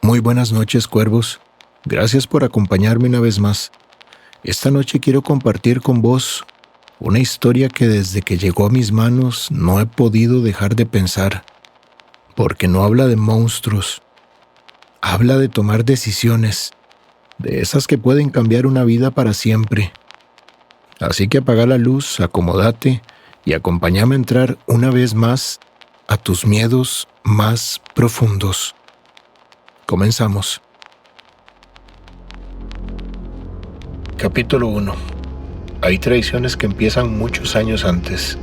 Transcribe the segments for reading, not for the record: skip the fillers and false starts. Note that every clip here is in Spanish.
Muy buenas noches, cuervos. Gracias por acompañarme una vez más. Esta noche quiero compartir con vos una historia que desde que llegó a mis manos no he podido dejar de pensar, porque no habla de monstruos, habla de tomar decisiones, de esas que pueden cambiar una vida para siempre. Así que apaga la luz, acomódate y acompáñame a entrar una vez más a tus miedos más profundos. Comenzamos. Capítulo 1. Hay tradiciones que empiezan muchos años antes.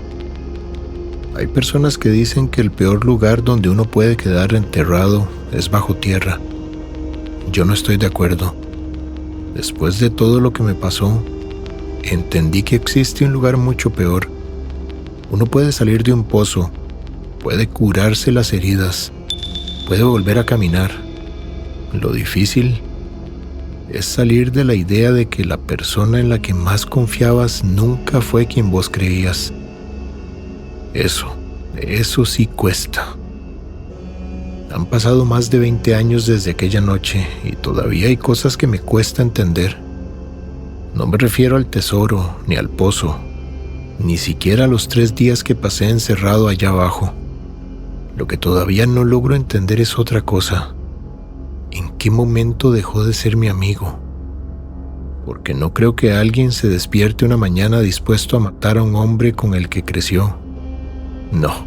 Hay personas que dicen que el peor lugar donde uno puede quedar enterrado es bajo tierra. Yo no estoy de acuerdo. Después de todo lo que me pasó, entendí que existe un lugar mucho peor. Uno puede salir de un pozo, puede curarse las heridas, puede volver a caminar. Lo difícil es salir de la idea de que la persona en la que más confiabas nunca fue quien vos creías. Eso sí cuesta. Han pasado más de 20 años desde aquella noche y todavía hay cosas que me cuesta entender. No me refiero al tesoro ni al pozo, ni siquiera a los 3 días que pasé encerrado allá abajo. Lo que todavía no logro entender es otra cosa. ¿En qué momento dejó de ser mi amigo? Porque no creo que alguien se despierte una mañana dispuesto a matar a un hombre con el que creció. No,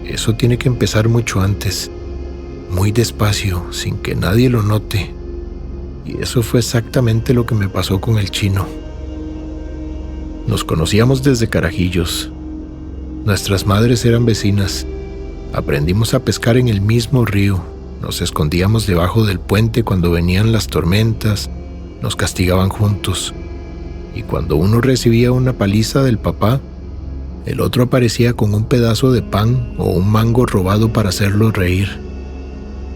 eso tiene que empezar mucho antes, muy despacio, sin que nadie lo note. Y eso fue exactamente lo que me pasó con el chino. Nos conocíamos desde carajillos. Nuestras madres eran vecinas. Aprendimos a pescar en el mismo río. Nos escondíamos debajo del puente cuando venían las tormentas, nos castigaban juntos. Y cuando uno recibía una paliza del papá, el otro aparecía con un pedazo de pan o un mango robado para hacerlo reír.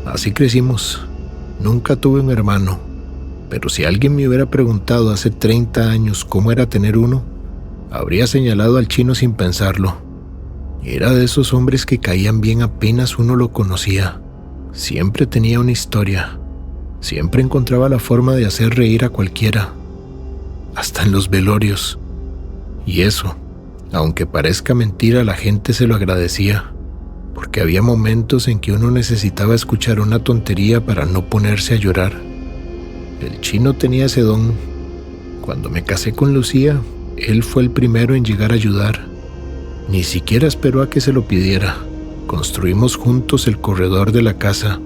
Así crecimos. Nunca tuve un hermano, pero si alguien me hubiera preguntado hace 30 años cómo era tener uno, habría señalado al chino sin pensarlo. Era de esos hombres que caían bien apenas uno lo conocía. Siempre tenía una historia. Siempre encontraba la forma de hacer reír a cualquiera, hasta en los velorios. Y eso, aunque parezca mentira, la gente se lo agradecía, porque había momentos en que uno necesitaba escuchar una tontería para no ponerse a llorar. El chino tenía ese don. Cuando me casé con Lucía, él fue el primero en llegar a ayudar. Ni siquiera esperó a que se lo pidiera. Construimos juntos el corredor de la casa.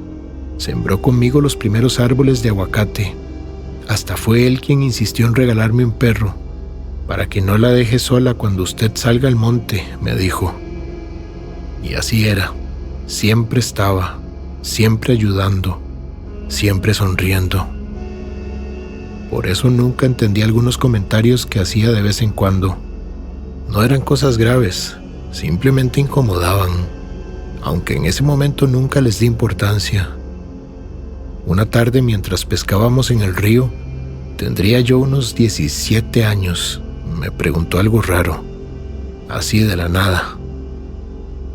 Sembró conmigo los primeros árboles de aguacate. Hasta fue él quien insistió en regalarme un perro. Para que no la deje sola cuando usted salga al monte, me dijo. Y así era. Siempre estaba, siempre ayudando, siempre sonriendo. Por eso nunca entendí algunos comentarios que hacía de vez en cuando. No eran cosas graves, simplemente incomodaban. Aunque en ese momento nunca les di importancia. Una tarde mientras pescábamos en el río, tendría yo unos 17 años, me preguntó algo raro, así de la nada.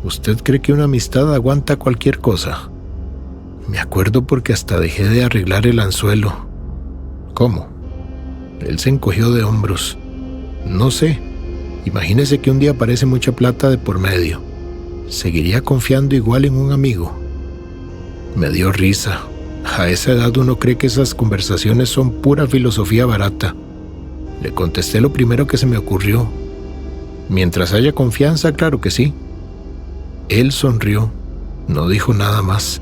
¿Usted cree que una amistad aguanta cualquier cosa? Me acuerdo porque hasta dejé de arreglar el anzuelo. ¿Cómo? Él se encogió de hombros. No sé, imagínese que un día aparece mucha plata de por medio. ¿Seguiría confiando igual en un amigo? Me dio risa. A esa edad uno cree que esas conversaciones son pura filosofía barata. Le contesté lo primero que se me ocurrió. Mientras haya confianza, claro que sí. Él sonrió. No dijo nada más.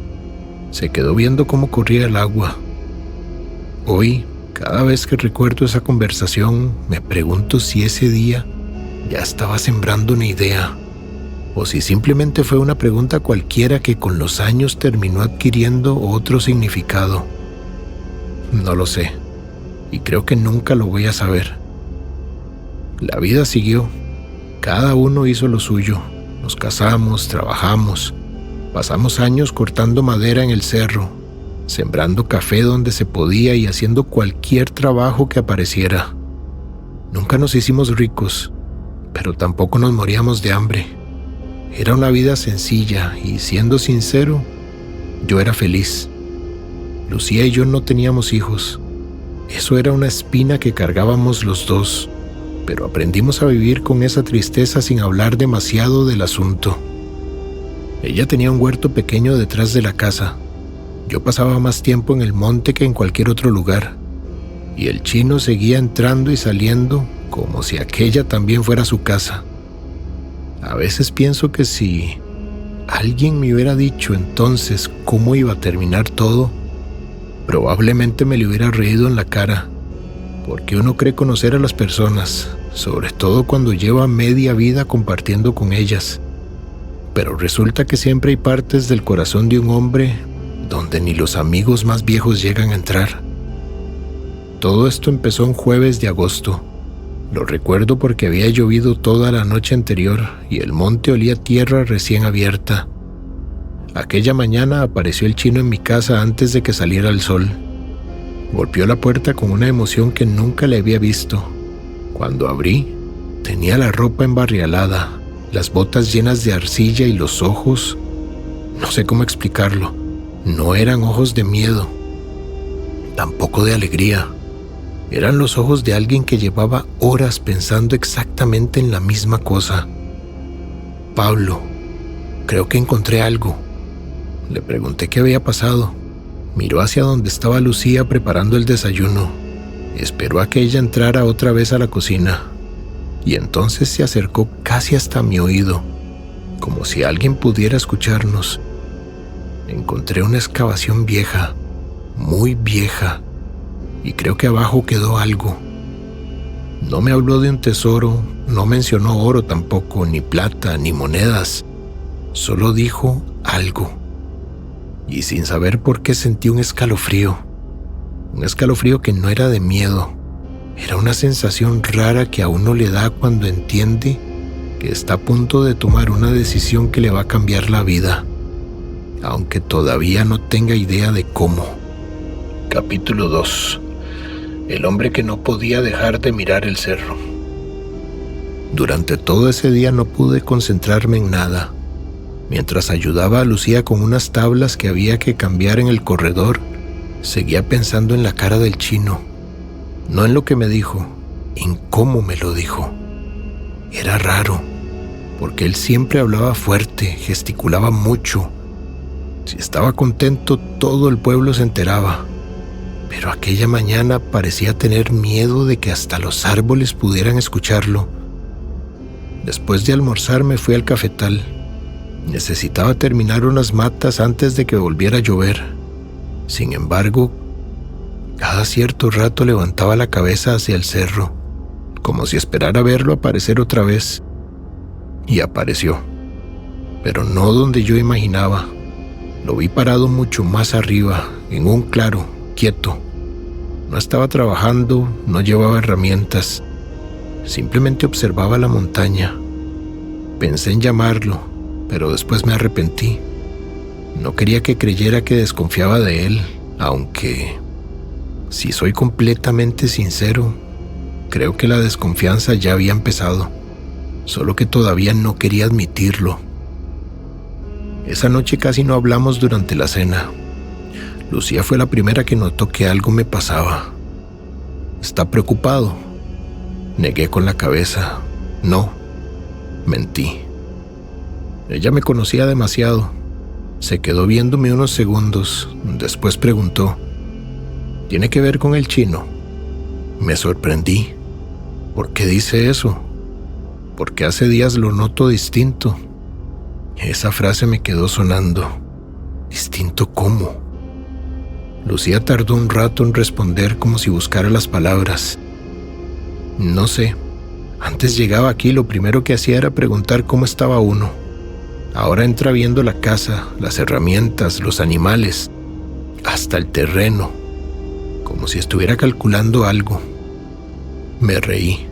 Se quedó viendo cómo corría el agua. Hoy, cada vez que recuerdo esa conversación, me pregunto si ese día ya estaba sembrando una idea. O si simplemente fue una pregunta cualquiera que con los años terminó adquiriendo otro significado. No lo sé, y creo que nunca lo voy a saber. La vida siguió, cada uno hizo lo suyo, nos casamos, trabajamos, pasamos años cortando madera en el cerro, sembrando café donde se podía y haciendo cualquier trabajo que apareciera. Nunca nos hicimos ricos, pero tampoco nos moríamos de hambre. Era una vida sencilla y, siendo sincero, yo era feliz. Lucía y yo no teníamos hijos. Eso era una espina que cargábamos los dos, pero aprendimos a vivir con esa tristeza sin hablar demasiado del asunto. Ella tenía un huerto pequeño detrás de la casa. Yo pasaba más tiempo en el monte que en cualquier otro lugar, y el chino seguía entrando y saliendo como si aquella también fuera su casa. A veces pienso que si alguien me hubiera dicho entonces cómo iba a terminar todo, probablemente me le hubiera reído en la cara, porque uno cree conocer a las personas, sobre todo cuando lleva media vida compartiendo con ellas. Pero resulta que siempre hay partes del corazón de un hombre donde ni los amigos más viejos llegan a entrar. Todo esto empezó un jueves de agosto. Lo recuerdo porque había llovido toda la noche anterior y el monte olía a tierra recién abierta. Aquella mañana apareció el chino en mi casa antes de que saliera el sol. Golpeó la puerta con una emoción que nunca le había visto. Cuando abrí, tenía la ropa embarrialada, las botas llenas de arcilla y los ojos, no sé cómo explicarlo, no eran ojos de miedo, tampoco de alegría. Eran los ojos de alguien que llevaba horas pensando exactamente en la misma cosa. Pablo, creo que encontré algo. Le pregunté qué había pasado. Miró hacia donde estaba Lucía preparando el desayuno. Esperó a que ella entrara otra vez a la cocina. Y entonces se acercó casi hasta mi oído, como si alguien pudiera escucharnos. Encontré una excavación vieja, muy vieja, y creo que abajo quedó algo. No me habló de un tesoro, no mencionó oro tampoco, ni plata, ni monedas. Solo dijo algo. Y sin saber por qué sentí un escalofrío que no era de miedo. Era una sensación rara que a uno le da cuando entiende que está a punto de tomar una decisión que le va a cambiar la vida, aunque todavía no tenga idea de cómo. Capítulo 2. El hombre que no podía dejar de mirar el cerro. Durante todo ese día no pude concentrarme en nada. Mientras ayudaba a Lucía con unas tablas que había que cambiar en el corredor, seguía pensando en la cara del chino. No en lo que me dijo, en cómo me lo dijo. Era raro, porque él siempre hablaba fuerte, gesticulaba mucho. Si estaba contento, todo el pueblo se enteraba. Pero aquella mañana parecía tener miedo de que hasta los árboles pudieran escucharlo. Después de almorzar me fui al cafetal. Necesitaba terminar unas matas antes de que volviera a llover. Sin embargo, cada cierto rato levantaba la cabeza hacia el cerro, como si esperara verlo aparecer otra vez. Y apareció, pero no donde yo imaginaba. Lo vi parado mucho más arriba, en un claro, quieto. No estaba trabajando, no llevaba herramientas. Simplemente observaba la montaña. Pensé en llamarlo, pero después me arrepentí. No quería que creyera que desconfiaba de él, aunque, si soy completamente sincero, creo que la desconfianza ya había empezado, solo que todavía no quería admitirlo. Esa noche casi no hablamos durante la cena. Lucía fue la primera que notó que algo me pasaba. ¿Está preocupado? Negué con la cabeza. No, mentí. Ella me conocía demasiado. Se quedó viéndome unos segundos. Después preguntó: ¿tiene que ver con el chino? Me sorprendí. ¿Por qué dice eso? Porque hace días lo noto distinto. Esa frase me quedó sonando. ¿Distinto cómo? Lucía tardó un rato en responder, como si buscara las palabras. No sé. Antes llegaba aquí, lo primero que hacía era preguntar cómo estaba uno. Ahora entra viendo la casa, las herramientas, los animales, hasta el terreno, como si estuviera calculando algo. Me reí,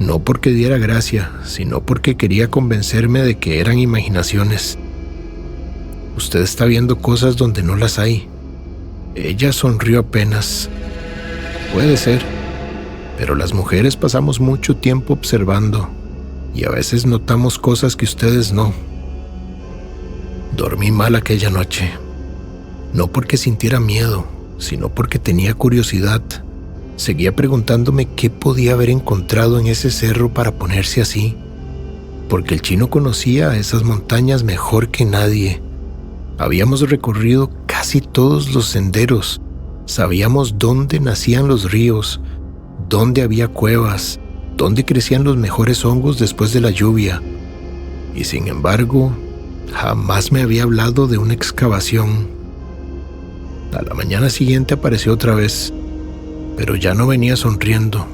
no porque diera gracia, sino porque quería convencerme de que eran imaginaciones. Usted está viendo cosas donde no las hay. Ella sonrió apenas. Puede ser, pero las mujeres pasamos mucho tiempo observando y a veces notamos cosas que ustedes no. Dormí mal aquella noche, no porque sintiera miedo, sino porque tenía curiosidad. Seguía preguntándome qué podía haber encontrado en ese cerro para ponerse así, porque el chino conocía esas montañas mejor que nadie. Habíamos recorrido casi todos los senderos, sabíamos dónde nacían los ríos, dónde había cuevas, dónde crecían los mejores hongos después de la lluvia. Y sin embargo, jamás me había hablado de una excavación. A la mañana siguiente apareció otra vez, pero ya no venía sonriendo.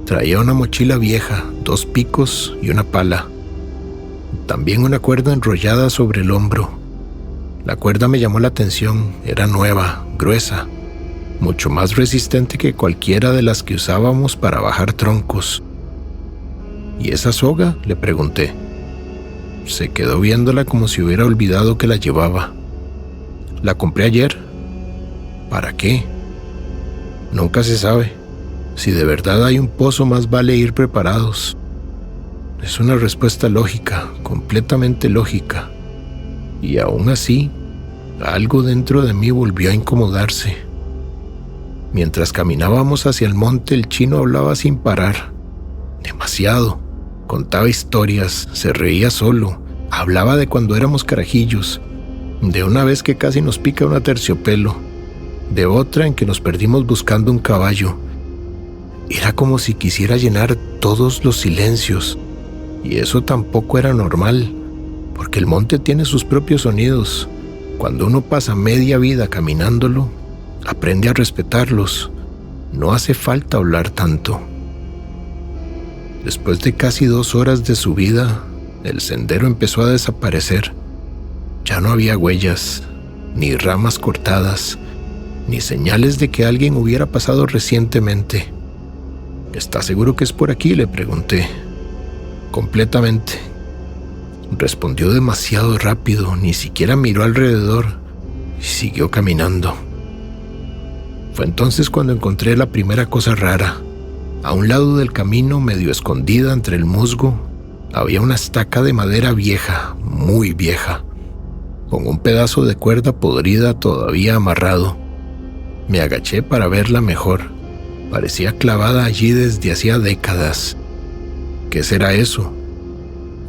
Traía una mochila vieja, 2 picos y una pala. También una cuerda enrollada sobre el hombro. La cuerda me llamó la atención, era nueva, gruesa, mucho más resistente que cualquiera de las que usábamos para bajar troncos. ¿Y esa soga?, le pregunté. Se quedó viéndola como si hubiera olvidado que la llevaba. La compré ayer. ¿Para qué? Nunca se sabe. Si de verdad hay un pozo, más vale ir preparados. Es una respuesta lógica, completamente lógica. Y aún así, algo dentro de mí volvió a incomodarse. Mientras caminábamos hacia el monte, el chino hablaba sin parar. Demasiado. Contaba historias, se reía solo, hablaba de cuando éramos carajillos, de una vez que casi nos pica un aterciopelo, de otra en que nos perdimos buscando un caballo. Era como si quisiera llenar todos los silencios, y eso tampoco era normal, porque el monte tiene sus propios sonidos. Cuando uno pasa media vida caminándolo, aprende a respetarlos. No hace falta hablar tanto. Después de casi 2 horas de subida, el sendero empezó a desaparecer. Ya no había huellas, ni ramas cortadas, ni señales de que alguien hubiera pasado recientemente. ¿Estás seguro que es por aquí?, le pregunté. Completamente. Respondió demasiado rápido, ni siquiera miró alrededor y siguió caminando. Fue entonces cuando encontré la primera cosa rara. A un lado del camino, medio escondida entre el musgo, había una estaca de madera vieja, muy vieja, con un pedazo de cuerda podrida todavía amarrado. Me agaché para verla mejor. Parecía clavada allí desde hacía décadas. ¿Qué será eso?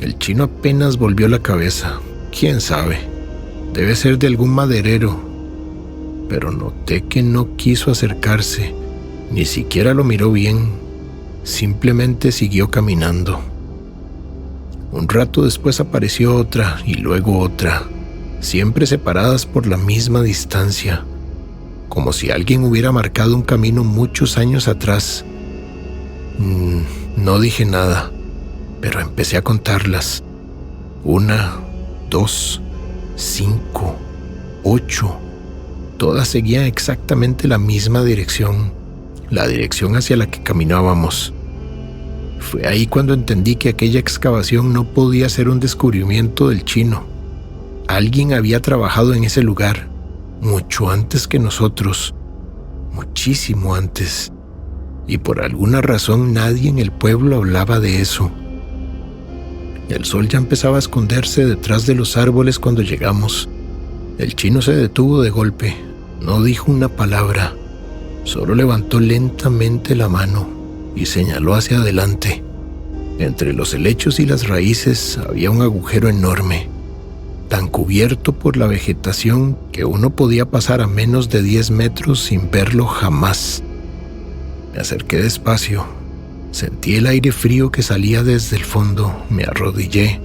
El chino apenas volvió la cabeza. ¿Quién sabe? Debe ser de algún maderero. Pero noté que no quiso acercarse, ni siquiera lo miró bien. Simplemente siguió caminando. Un rato después apareció otra y luego otra, siempre separadas por la misma distancia, como si alguien hubiera marcado un camino muchos años atrás. No dije nada, pero empecé a contarlas. 1, 2, 5, 8. Todas seguían exactamente la misma dirección, la dirección hacia la que caminábamos. Fue ahí cuando entendí que aquella excavación no podía ser un descubrimiento del chino. Alguien había trabajado en ese lugar mucho antes que nosotros, muchísimo antes, y por alguna razón nadie en el pueblo hablaba de eso. El sol ya empezaba a esconderse detrás de los árboles cuando llegamos. El chino se detuvo de golpe, no dijo una palabra, solo levantó lentamente la mano y señaló hacia adelante. Entre los helechos y las raíces había un agujero enorme, tan cubierto por la vegetación que uno podía pasar a menos de 10 metros sin verlo jamás. Me acerqué despacio, sentí el aire frío que salía desde el fondo, me arrodillé,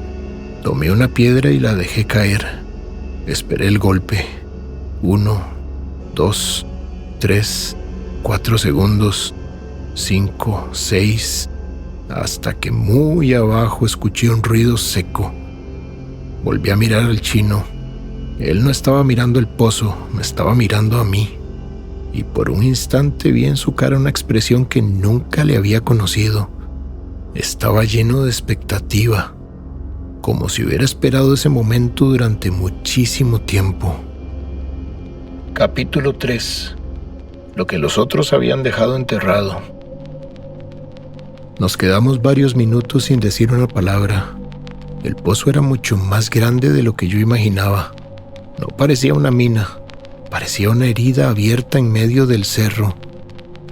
tomé una piedra y la dejé caer. Esperé el golpe. 1, 2, 3, 4 segundos, 5, 6, hasta que muy abajo escuché un ruido seco. Volví a mirar al chino. Él no estaba mirando el pozo, me estaba mirando a mí. Y por un instante vi en su cara una expresión que nunca le había conocido. Estaba lleno de expectativa, como si hubiera esperado ese momento durante muchísimo tiempo. Capítulo 3. Lo que los otros habían dejado enterrado. Nos quedamos varios minutos sin decir una palabra. El pozo era mucho más grande de lo que yo imaginaba. No parecía una mina. parecía una herida abierta en medio del cerro.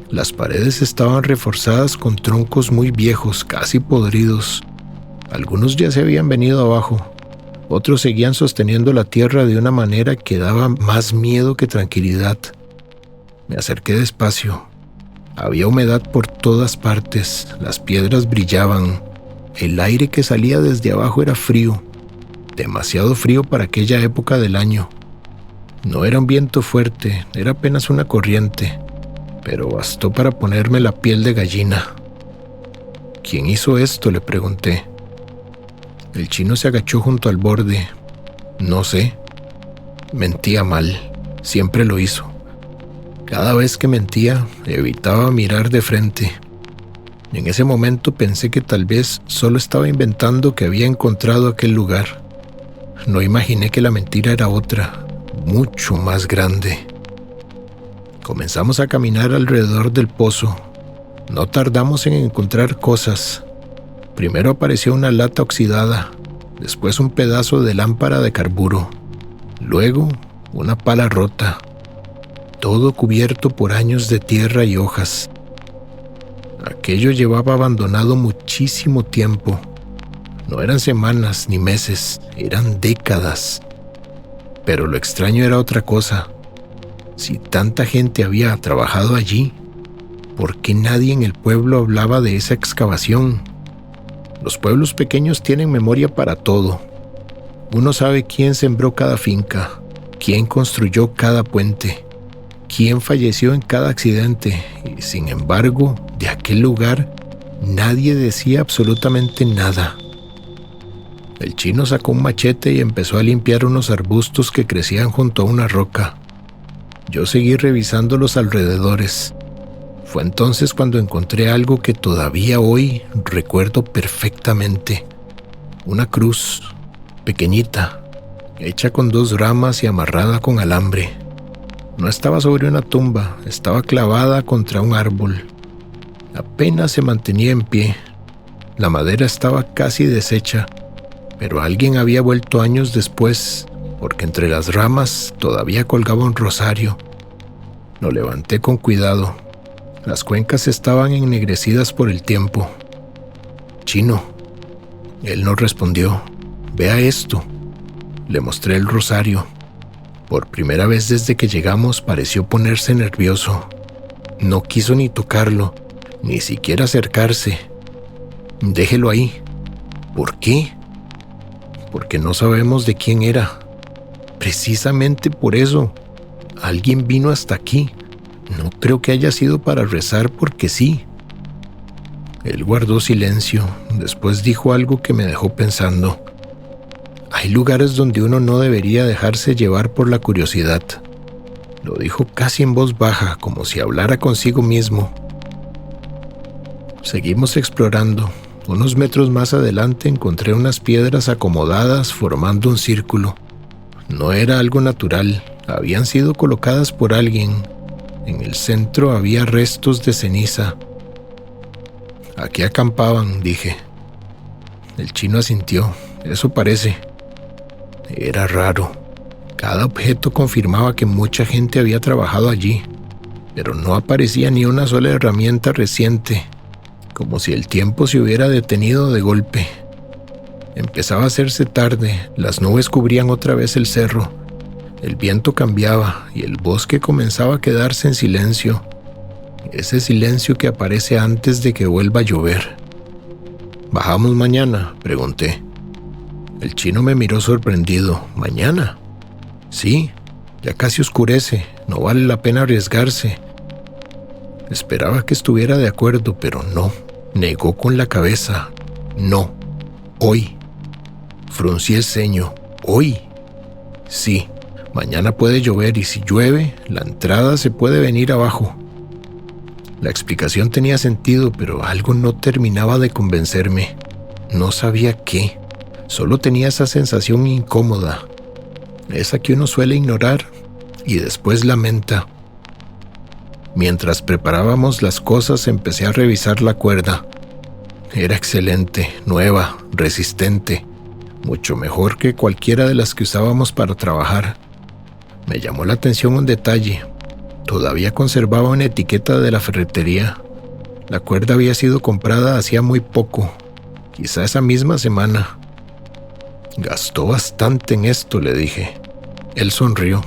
Las paredes estaban reforzadas con troncos muy viejos, casi podridos. Algunos ya se habían venido abajo. Otros seguían sosteniendo la tierra de una manera que daba más miedo que tranquilidad. Me acerqué despacio. Había humedad por todas partes, las piedras brillaban. El aire que salía desde abajo era frío, demasiado frío para aquella época del año. No era un viento fuerte, era apenas una corriente, pero bastó para ponerme la piel de gallina. ¿Quién hizo esto?, le pregunté. El chino se agachó junto al borde. No sé. Mentía mal. Siempre lo hizo. Cada vez que mentía, evitaba mirar de frente. En ese momento pensé que tal vez solo estaba inventando que había encontrado aquel lugar. No imaginé que la mentira era otra, mucho más grande. Comenzamos a caminar alrededor del pozo. No tardamos en encontrar cosas. Primero apareció una lata oxidada, después un pedazo de lámpara de carburo, luego una pala rota, todo cubierto por años de tierra y hojas. Aquello llevaba abandonado muchísimo tiempo. No eran semanas ni meses, eran décadas. Pero lo extraño era otra cosa. Si tanta gente había trabajado allí, ¿por qué nadie en el pueblo hablaba de esa excavación? Los pueblos pequeños tienen memoria para todo. Uno sabe quién sembró cada finca, quién construyó cada puente, quién falleció en cada accidente, y sin embargo, de aquel lugar, nadie decía absolutamente nada. El chino sacó un machete y empezó a limpiar unos arbustos que crecían junto a una roca. Yo seguí revisando los alrededores. Fue entonces cuando encontré algo que todavía hoy recuerdo perfectamente. Una cruz, pequeñita, hecha con 2 ramas y amarrada con alambre. No estaba sobre una tumba, estaba clavada contra un árbol. Apenas se mantenía en pie. La madera estaba casi deshecha, pero alguien había vuelto años después, porque entre las ramas todavía colgaba un rosario. Lo levanté con cuidado. Las cuencas estaban ennegrecidas por el tiempo. Chino. Él no respondió. Vea esto. Le mostré el rosario. Por primera vez desde que llegamos pareció ponerse nervioso. No quiso ni tocarlo, ni siquiera acercarse. Déjelo ahí. ¿Por qué? Porque no sabemos de quién era. Precisamente por eso. Alguien vino hasta aquí. No creo que haya sido para rezar porque sí. Él guardó silencio, después dijo algo que me dejó pensando. Hay lugares donde uno no debería dejarse llevar por la curiosidad. Lo dijo casi en voz baja, como si hablara consigo mismo. Seguimos explorando. Unos metros más adelante encontré unas piedras acomodadas formando un círculo. No era algo natural, habían sido colocadas por alguien. En el centro había restos de ceniza. Aquí acampaban, dije. El chino asintió. Eso parece. Era raro. Cada objeto confirmaba que mucha gente había trabajado allí, pero no aparecía ni una sola herramienta reciente, como si el tiempo se hubiera detenido de golpe. Empezaba a hacerse tarde, las nubes cubrían otra vez el cerro. El viento cambiaba y el bosque comenzaba a quedarse en silencio. Ese silencio que aparece antes de que vuelva a llover. ¿Bajamos mañana?, pregunté. El chino me miró sorprendido. ¿Mañana? Sí, ya casi oscurece. No vale la pena arriesgarse. Esperaba que estuviera de acuerdo, pero no. Negó con la cabeza. No. Hoy. Fruncí el ceño. ¿Hoy? Sí. Mañana puede llover y si llueve, la entrada se puede venir abajo. La explicación tenía sentido, pero algo no terminaba de convencerme. No sabía qué. Solo tenía esa sensación incómoda. Esa que uno suele ignorar y después lamenta. Mientras preparábamos las cosas, empecé a revisar la cuerda. Era excelente, nueva, resistente. Mucho mejor que cualquiera de las que usábamos para trabajar. Me llamó la atención un detalle. Todavía conservaba una etiqueta de la ferretería. La cuerda había sido comprada hacía muy poco, quizá esa misma semana. Gastó bastante en esto, le dije. Él sonrió.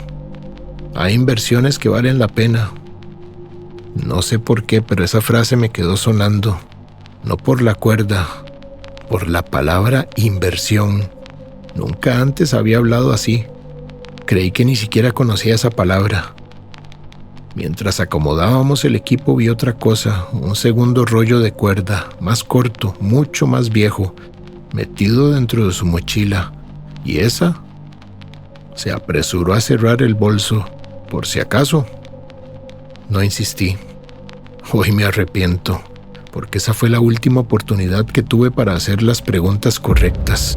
Hay inversiones que valen la pena. No sé por qué, pero esa frase me quedó sonando. No por la cuerda, por la palabra inversión. Nunca antes había hablado así. Creí que ni siquiera conocía esa palabra. Mientras acomodábamos el equipo vi otra cosa, un segundo rollo de cuerda, más corto, mucho más viejo, metido dentro de su mochila. ¿Y esa? Se apresuró a cerrar el bolso, por si acaso. No insistí. Hoy me arrepiento, porque esa fue la última oportunidad que tuve para hacer las preguntas correctas.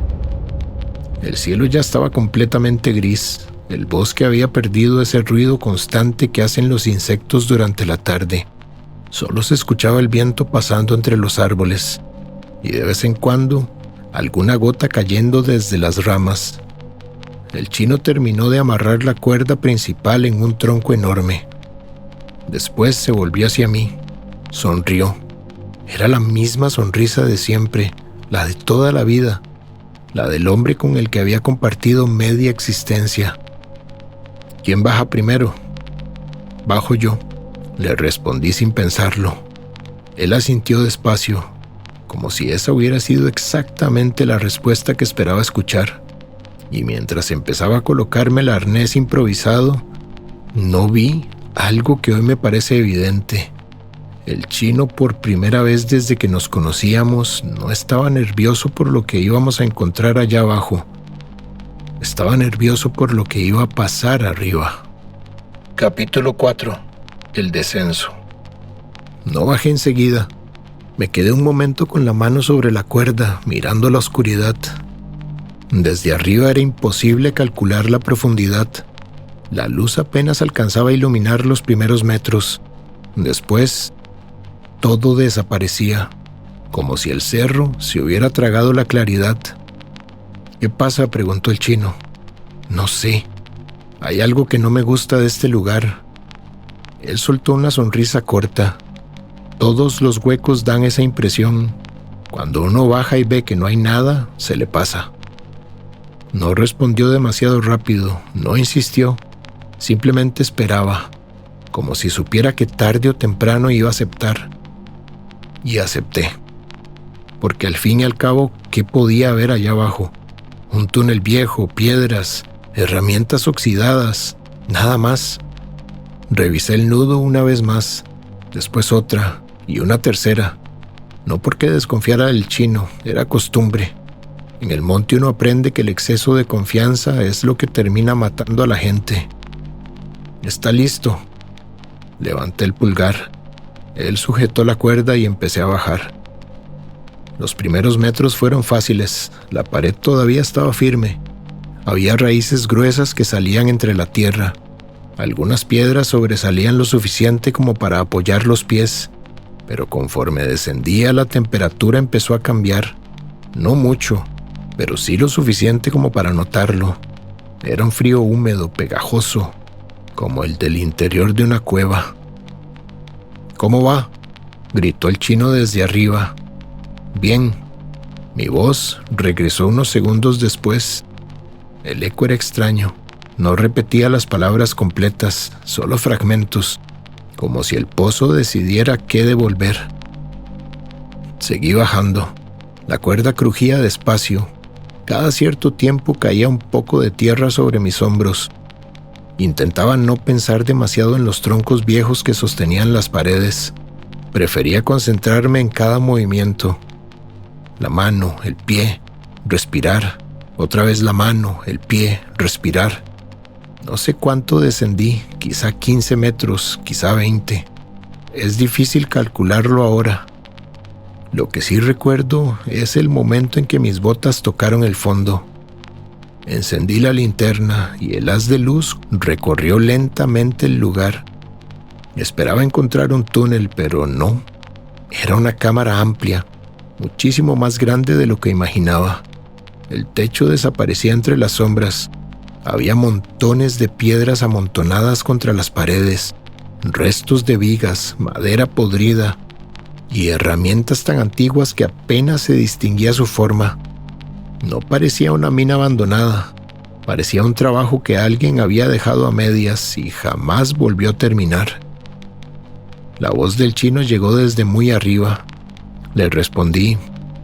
El cielo ya estaba completamente gris. El bosque había perdido ese ruido constante que hacen los insectos durante la tarde. Solo se escuchaba el viento pasando entre los árboles y de vez en cuando alguna gota cayendo desde las ramas. El chino terminó de amarrar la cuerda principal en un tronco enorme. Después se volvió hacia mí. Sonrió. Era la misma sonrisa de siempre, la de toda la vida, la del hombre con el que había compartido media existencia. ¿Quién baja primero? Bajo yo, le respondí sin pensarlo. Él asintió despacio, como si esa hubiera sido exactamente la respuesta que esperaba escuchar. Y mientras empezaba a colocarme el arnés improvisado, no vi algo que hoy me parece evidente. El chino, por primera vez desde que nos conocíamos, no estaba nervioso por lo que íbamos a encontrar allá abajo. Estaba nervioso por lo que iba a pasar arriba. Capítulo 4. El descenso. No bajé enseguida. Me quedé un momento con la mano sobre la cuerda, mirando la oscuridad. Desde arriba era imposible calcular la profundidad. La luz apenas alcanzaba a iluminar los primeros metros. Después, todo desaparecía, como si el cerro se hubiera tragado la claridad. ¿Qué pasa?, preguntó el chino. No sé. Hay algo que no me gusta de este lugar. Él soltó una sonrisa corta. Todos los huecos dan esa impresión. Cuando uno baja y ve que no hay nada, se le pasa. No respondió demasiado rápido, no insistió. Simplemente esperaba, como si supiera que tarde o temprano iba a aceptar. Y acepté. Porque al fin y al cabo, ¿qué podía haber allá abajo? Un túnel viejo, piedras, herramientas oxidadas, nada más. Revisé el nudo una vez más, después otra y una tercera. No porque desconfiara del chino, era costumbre. En el monte uno aprende que el exceso de confianza es lo que termina matando a la gente. ¿Está listo? Levanté el pulgar. Él sujetó la cuerda y empecé a bajar. Los primeros metros fueron fáciles, la pared todavía estaba firme. Había raíces gruesas que salían entre la tierra. Algunas piedras sobresalían lo suficiente como para apoyar los pies, pero conforme descendía la temperatura empezó a cambiar. No mucho, pero sí lo suficiente como para notarlo. Era un frío húmedo, pegajoso, como el del interior de una cueva. ¿Cómo va?, gritó el chino desde arriba. Bien. Mi voz regresó unos segundos después. El eco era extraño. No repetía las palabras completas, solo fragmentos, como si el pozo decidiera qué devolver. Seguí bajando. La cuerda crujía despacio. Cada cierto tiempo caía un poco de tierra sobre mis hombros. Intentaba no pensar demasiado en los troncos viejos que sostenían las paredes. Prefería concentrarme en cada movimiento. La mano, el pie, respirar. Otra vez la mano, el pie, respirar. No sé cuánto descendí, quizá 15 metros, quizá 20. Es difícil calcularlo ahora. Lo que sí recuerdo es el momento en que mis botas tocaron el fondo. Encendí la linterna y el haz de luz recorrió lentamente el lugar. Esperaba encontrar un túnel, pero no. Era una cámara amplia, muchísimo más grande de lo que imaginaba. El techo desaparecía entre las sombras. Había montones de piedras amontonadas contra las paredes, restos de vigas, madera podrida y herramientas tan antiguas que apenas se distinguía su forma. No parecía una mina abandonada, parecía un trabajo que alguien había dejado a medias y jamás volvió a terminar. La voz del chino llegó desde muy arriba. Le respondí: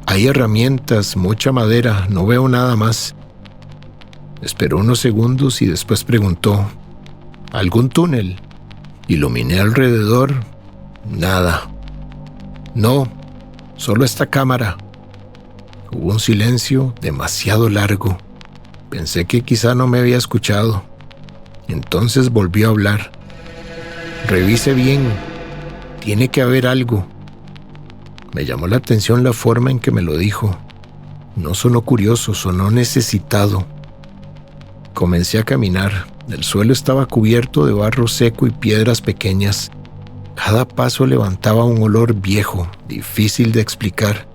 «Hay herramientas, mucha madera, no veo nada más». Esperó unos segundos y después preguntó: «¿Algún túnel?» Iluminé alrededor. Nada. «No, solo esta cámara». Hubo un silencio demasiado largo. Pensé que quizá no me había escuchado. Entonces volvió a hablar. «Revise bien. Tiene que haber algo». Me llamó la atención la forma en que me lo dijo. No sonó curioso, sonó necesitado. Comencé a caminar. El suelo estaba cubierto de barro seco y piedras pequeñas. Cada paso levantaba un olor viejo, difícil de explicar.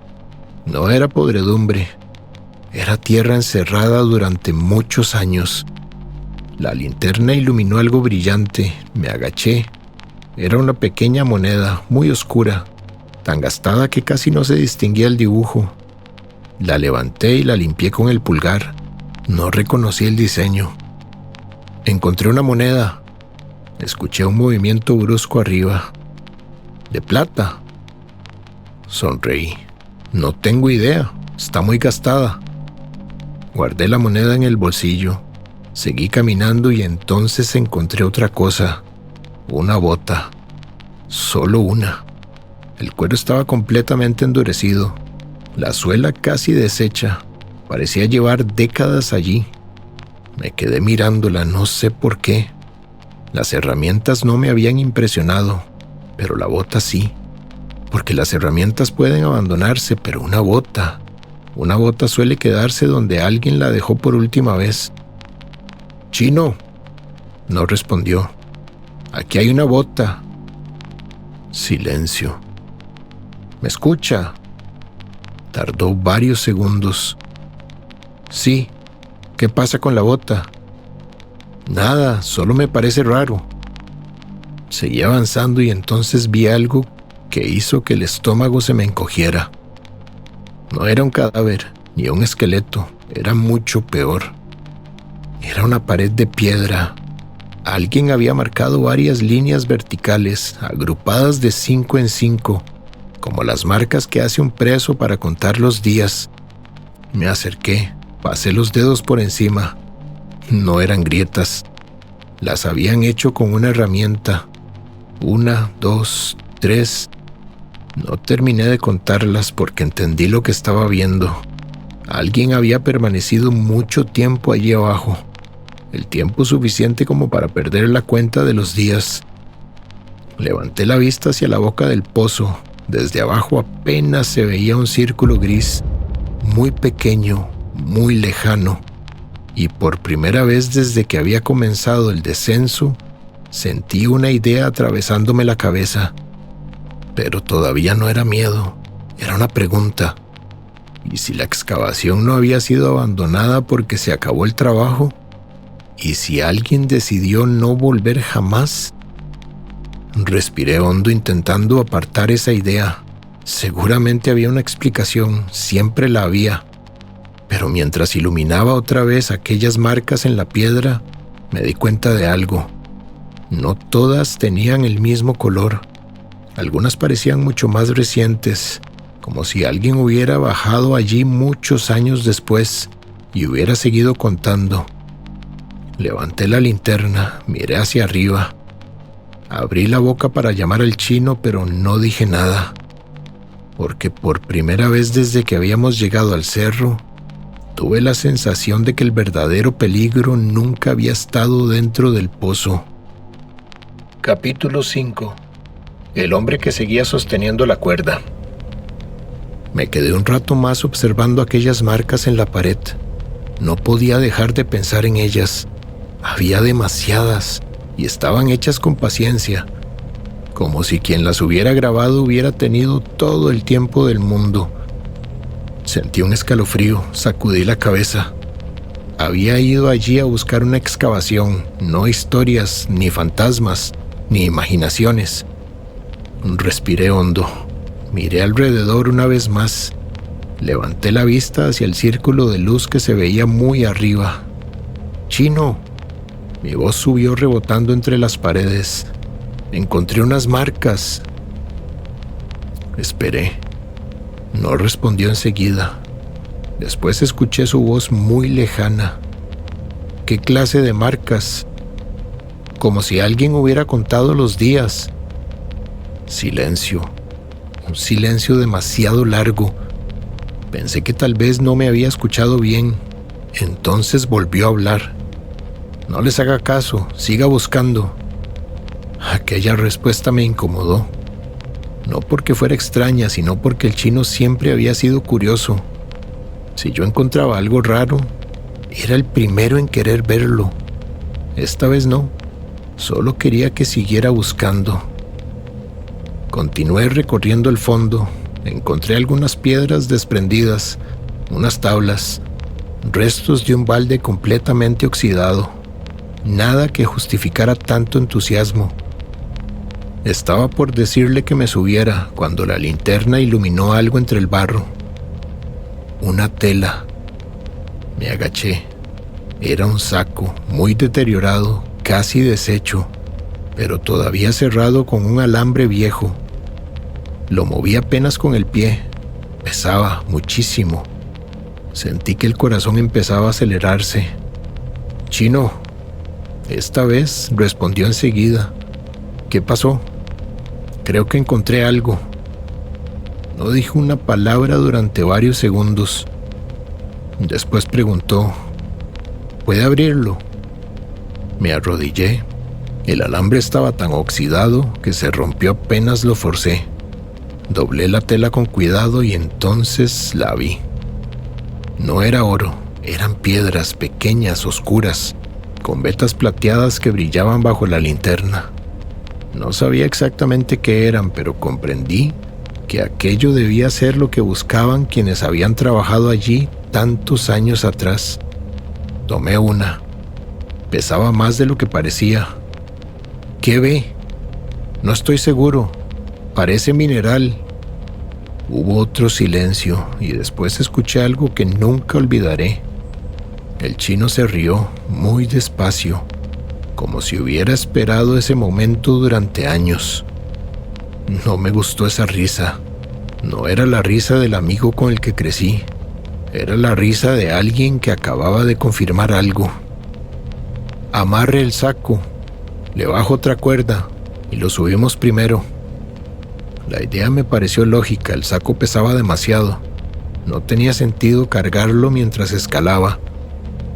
No era podredumbre. Era tierra encerrada durante muchos años. La linterna iluminó algo brillante. Me agaché. Era una pequeña moneda, muy oscura, tan gastada que casi no se distinguía el dibujo. La levanté y la limpié con el pulgar. No reconocí el diseño. «Encontré una moneda». Escuché un movimiento brusco arriba. «¿De plata?» Sonreí. «No tengo idea. Está muy gastada». Guardé la moneda en el bolsillo. Seguí caminando y entonces encontré otra cosa. Una bota. Solo una. El cuero estaba completamente endurecido. La suela casi deshecha. Parecía llevar décadas allí. Me quedé mirándola, no sé por qué. Las herramientas no me habían impresionado, pero la bota sí. Porque las herramientas pueden abandonarse, pero una bota suele quedarse donde alguien la dejó por última vez. «Chino», no respondió. «Aquí hay una bota». Silencio. «¿Me escucha?» Tardó varios segundos. «Sí. ¿Qué pasa con la bota?» «Nada, solo me parece raro». Seguí avanzando y entonces vi algo que hizo que el estómago se me encogiera. No era un cadáver, ni un esqueleto, era mucho peor. Era una pared de piedra. Alguien había marcado varias líneas verticales, agrupadas de 5 en 5, como las marcas que hace un preso para contar los días. Me acerqué, pasé los dedos por encima. No eran grietas. Las habían hecho con una herramienta. 1, 2, 3. No terminé de contarlas porque entendí lo que estaba viendo. Alguien había permanecido mucho tiempo allí abajo. El tiempo suficiente como para perder la cuenta de los días. Levanté la vista hacia la boca del pozo. Desde abajo apenas se veía un círculo gris, muy pequeño, muy lejano. Y por primera vez desde que había comenzado el descenso, sentí una idea atravesándome la cabeza. Pero todavía no era miedo, era una pregunta. ¿Y si la excavación no había sido abandonada porque se acabó el trabajo? ¿Y si alguien decidió no volver jamás? Respiré hondo intentando apartar esa idea. Seguramente había una explicación, siempre la había. Pero mientras iluminaba otra vez aquellas marcas en la piedra, me di cuenta de algo. No todas tenían el mismo color. Algunas parecían mucho más recientes, como si alguien hubiera bajado allí muchos años después y hubiera seguido contando. Levanté la linterna, miré hacia arriba. Abrí la boca para llamar al chino, pero no dije nada, porque por primera vez desde que habíamos llegado al cerro, tuve la sensación de que el verdadero peligro nunca había estado dentro del pozo. Capítulo 5. El hombre que seguía sosteniendo la cuerda. Me quedé un rato más observando aquellas marcas en la pared. No podía dejar de pensar en ellas. Había demasiadas y estaban hechas con paciencia, como si quien las hubiera grabado hubiera tenido todo el tiempo del mundo. Sentí un escalofrío, sacudí la cabeza. había ido allí a buscar una excavación, no historias, ni fantasmas, ni imaginaciones. Respiré hondo, miré alrededor una vez más, levanté la vista hacia el círculo de luz que se veía muy arriba. «Chino», mi voz subió rebotando entre las paredes. «Encontré unas marcas». Esperé. No respondió enseguida. Después escuché su voz muy lejana. «¿Qué clase de marcas?» Como si alguien hubiera contado los días. Silencio. Un silencio demasiado largo. Pensé que tal vez no me había escuchado bien. Entonces volvió a hablar. «No les haga caso, siga buscando». Aquella respuesta me incomodó. No porque fuera extraña, sino porque el chino siempre había sido curioso. Si yo encontraba algo raro, era el primero en querer verlo. Esta vez no, solo quería que siguiera buscando. Continué recorriendo el fondo. Encontré algunas piedras desprendidas, unas tablas, restos de un balde completamente oxidado. Nada que justificara tanto entusiasmo. Estaba por decirle que me subiera cuando la linterna iluminó algo entre el barro. Una tela. Me agaché. Era un saco muy deteriorado, casi deshecho, pero todavía cerrado con un alambre viejo. Lo moví apenas con el pie. Pesaba muchísimo. Sentí que el corazón empezaba a acelerarse. «Chino». Esta vez respondió enseguida. «¿Qué pasó?» «Creo que encontré algo». No dijo una palabra durante varios segundos. Después preguntó: «¿Puede abrirlo?» Me arrodillé. El alambre estaba tan oxidado que se rompió apenas lo forcé. Doblé la tela con cuidado y entonces la vi. No era oro, eran piedras pequeñas, oscuras, con vetas plateadas que brillaban bajo la linterna. No sabía exactamente qué eran, pero comprendí que aquello debía ser lo que buscaban quienes habían trabajado allí tantos años atrás. Tomé una. Pesaba más de lo que parecía. «¿Qué ve?» «No estoy seguro. Parece mineral». Hubo otro silencio y después escuché algo que nunca olvidaré. El chino se rió muy despacio, como si hubiera esperado ese momento durante años. No me gustó esa risa. No era la risa del amigo con el que crecí. Era la risa de alguien que acababa de confirmar algo. «Amarre el saco, le bajo otra cuerda y lo subimos primero». La idea me pareció lógica. El saco pesaba demasiado. No tenía sentido cargarlo mientras escalaba.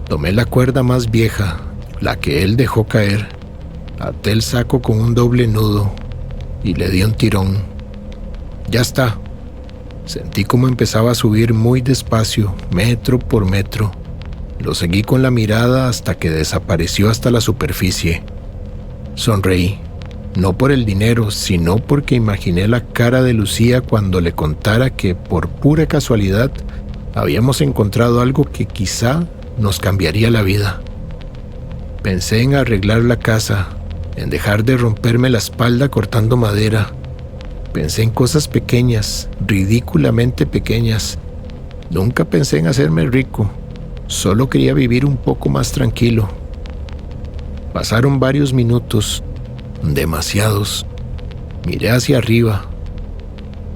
Tomé la cuerda más vieja, la que él dejó caer. Até el saco con un doble nudo y le di un tirón. «Ya está». Sentí como empezaba a subir muy despacio, metro por metro. Lo seguí con la mirada hasta que desapareció hasta la superficie. Sonreí. No por el dinero, sino porque imaginé la cara de Lucía cuando le contara que, por pura casualidad, habíamos encontrado algo que quizá nos cambiaría la vida. Pensé en arreglar la casa, en dejar de romperme la espalda cortando madera. Pensé en cosas pequeñas, ridículamente pequeñas. Nunca pensé en hacerme rico. Solo quería vivir un poco más tranquilo. Pasaron varios minutos. Demasiados. Miré hacia arriba.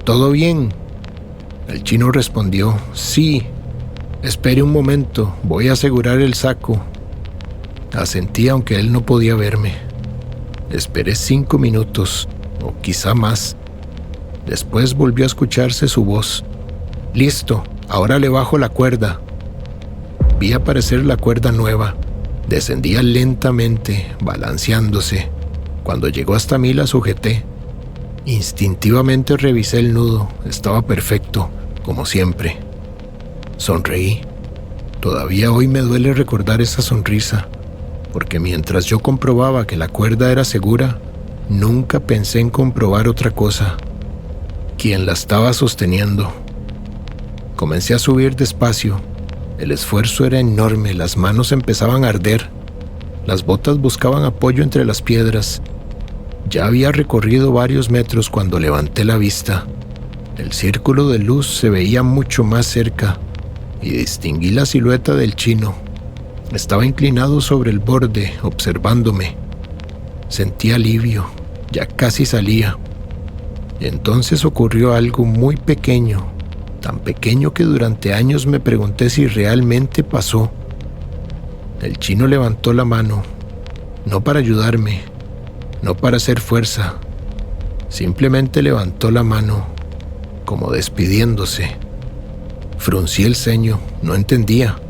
«¿Todo bien?» El chino respondió: «Sí. Espere un momento, voy a asegurar el saco». Asentí aunque él no podía verme. Esperé 5 minutos, o quizá más. Después volvió a escucharse su voz. «Listo, ahora le bajo la cuerda». Vi aparecer la cuerda nueva. Descendía lentamente, balanceándose. Cuando llegó hasta mí la sujeté. Instintivamente revisé el nudo. Estaba perfecto, como siempre. Sonreí. Todavía hoy me duele recordar esa sonrisa, porque mientras yo comprobaba que la cuerda era segura, nunca pensé en comprobar otra cosa: quién la estaba sosteniendo. Comencé a subir despacio. El esfuerzo era enorme, las manos empezaban a arder. Las botas buscaban apoyo entre las piedras. Ya había recorrido varios metros cuando levanté la vista. El círculo de luz se veía mucho más cerca y distinguí la silueta del chino. Estaba inclinado sobre el borde, observándome. Sentí alivio, ya casi salía. Entonces ocurrió algo muy pequeño, tan pequeño que durante años me pregunté si realmente pasó. El chino levantó la mano, no para ayudarme, no para hacer fuerza, simplemente levantó la mano, como despidiéndose. Fruncí el ceño, no entendía.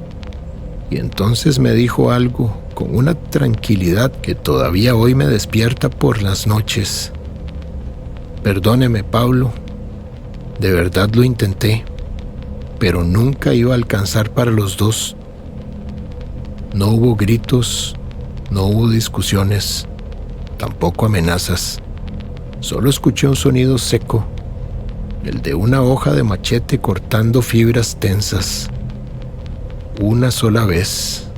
Y entonces me dijo algo con una tranquilidad que todavía hoy me despierta por las noches. Perdóneme, Pablo, de verdad lo intenté, pero nunca iba a alcanzar para los dos. No hubo gritos, no hubo discusiones, tampoco amenazas. Solo escuché un sonido seco, el de una hoja de machete cortando fibras tensas. Una sola vez.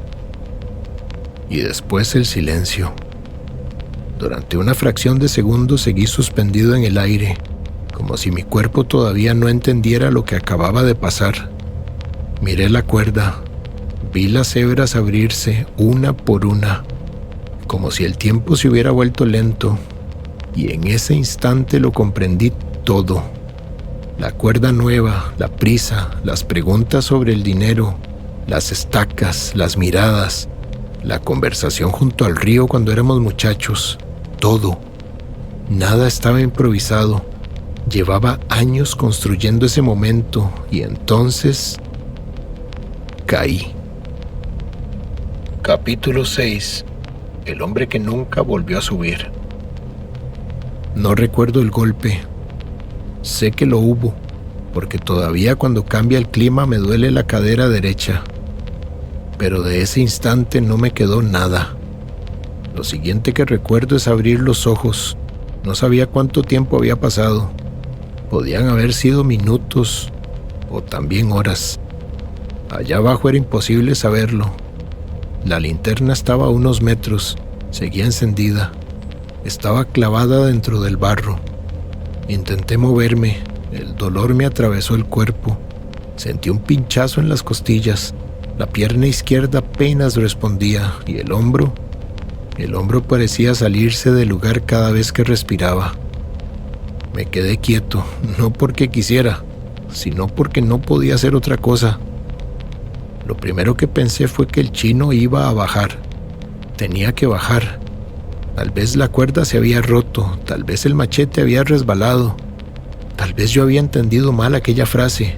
Y después el silencio. Durante una fracción de segundo seguí suspendido en el aire, como si mi cuerpo todavía no entendiera lo que acababa de pasar. Miré la cuerda. Vi las hebras abrirse una por una, como si el tiempo se hubiera vuelto lento, y en ese instante lo comprendí todo. La cuerda nueva, la prisa, las preguntas sobre el dinero, las estacas, las miradas, la conversación junto al río cuando éramos muchachos, todo. Nada estaba improvisado. Llevaba años construyendo ese momento y entonces caí. Capítulo 6. El hombre que nunca volvió a subir. No recuerdo el golpe. Sé que lo hubo, porque todavía cuando cambia el clima me duele la cadera derecha. Pero de ese instante no me quedó nada. Lo siguiente que recuerdo es abrir los ojos. No sabía cuánto tiempo había pasado. Podían haber sido minutos o también horas. Allá abajo era imposible saberlo. La linterna estaba a unos metros, seguía encendida. Estaba clavada dentro del barro. Intenté moverme, el dolor me atravesó el cuerpo. Sentí un pinchazo en las costillas. La pierna izquierda apenas respondía y el hombro parecía salirse del lugar cada vez que respiraba. Me quedé quieto, no porque quisiera, sino porque no podía hacer otra cosa. Lo primero que pensé fue que el chino iba a bajar. Tenía que bajar. Tal vez la cuerda se había roto, tal vez el machete había resbalado, tal vez yo había entendido mal aquella frase.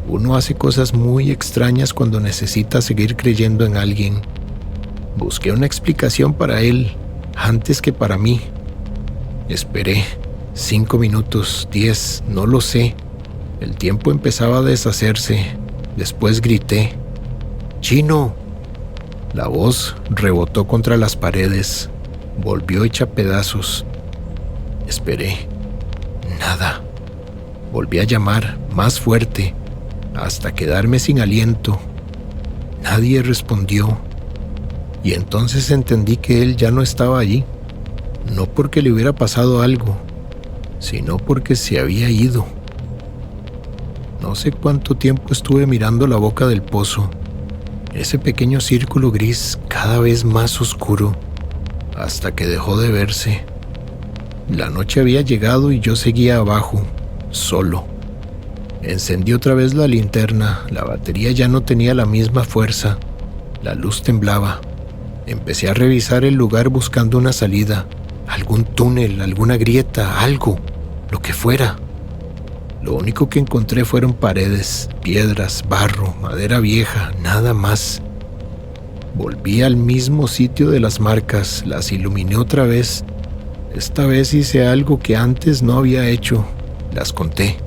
Uno hace cosas muy extrañas cuando necesita seguir creyendo en alguien. Busqué una explicación para él, antes que para mí. Esperé. 5 minutos, 10, no lo sé. El tiempo empezaba a deshacerse. Después grité: ¡Chino! La voz rebotó contra las paredes. Volvió hecha pedazos. Esperé. Nada. Volví a llamar, más fuerte, hasta quedarme sin aliento. Nadie respondió. Y entonces entendí que él ya no estaba allí. No porque le hubiera pasado algo, sino porque se había ido. No sé cuánto tiempo estuve mirando la boca del pozo, ese pequeño círculo gris cada vez más oscuro, hasta que dejó de verse. La noche había llegado y yo seguía abajo, solo. Encendí otra vez la linterna, la batería ya no tenía la misma fuerza, la luz temblaba. Empecé a revisar el lugar buscando una salida, algún túnel, alguna grieta, algo, lo que fuera. Lo único que encontré fueron paredes, piedras, barro, madera vieja, nada más. Volví al mismo sitio de las marcas, las iluminé otra vez. Esta vez hice algo que antes no había hecho, las conté.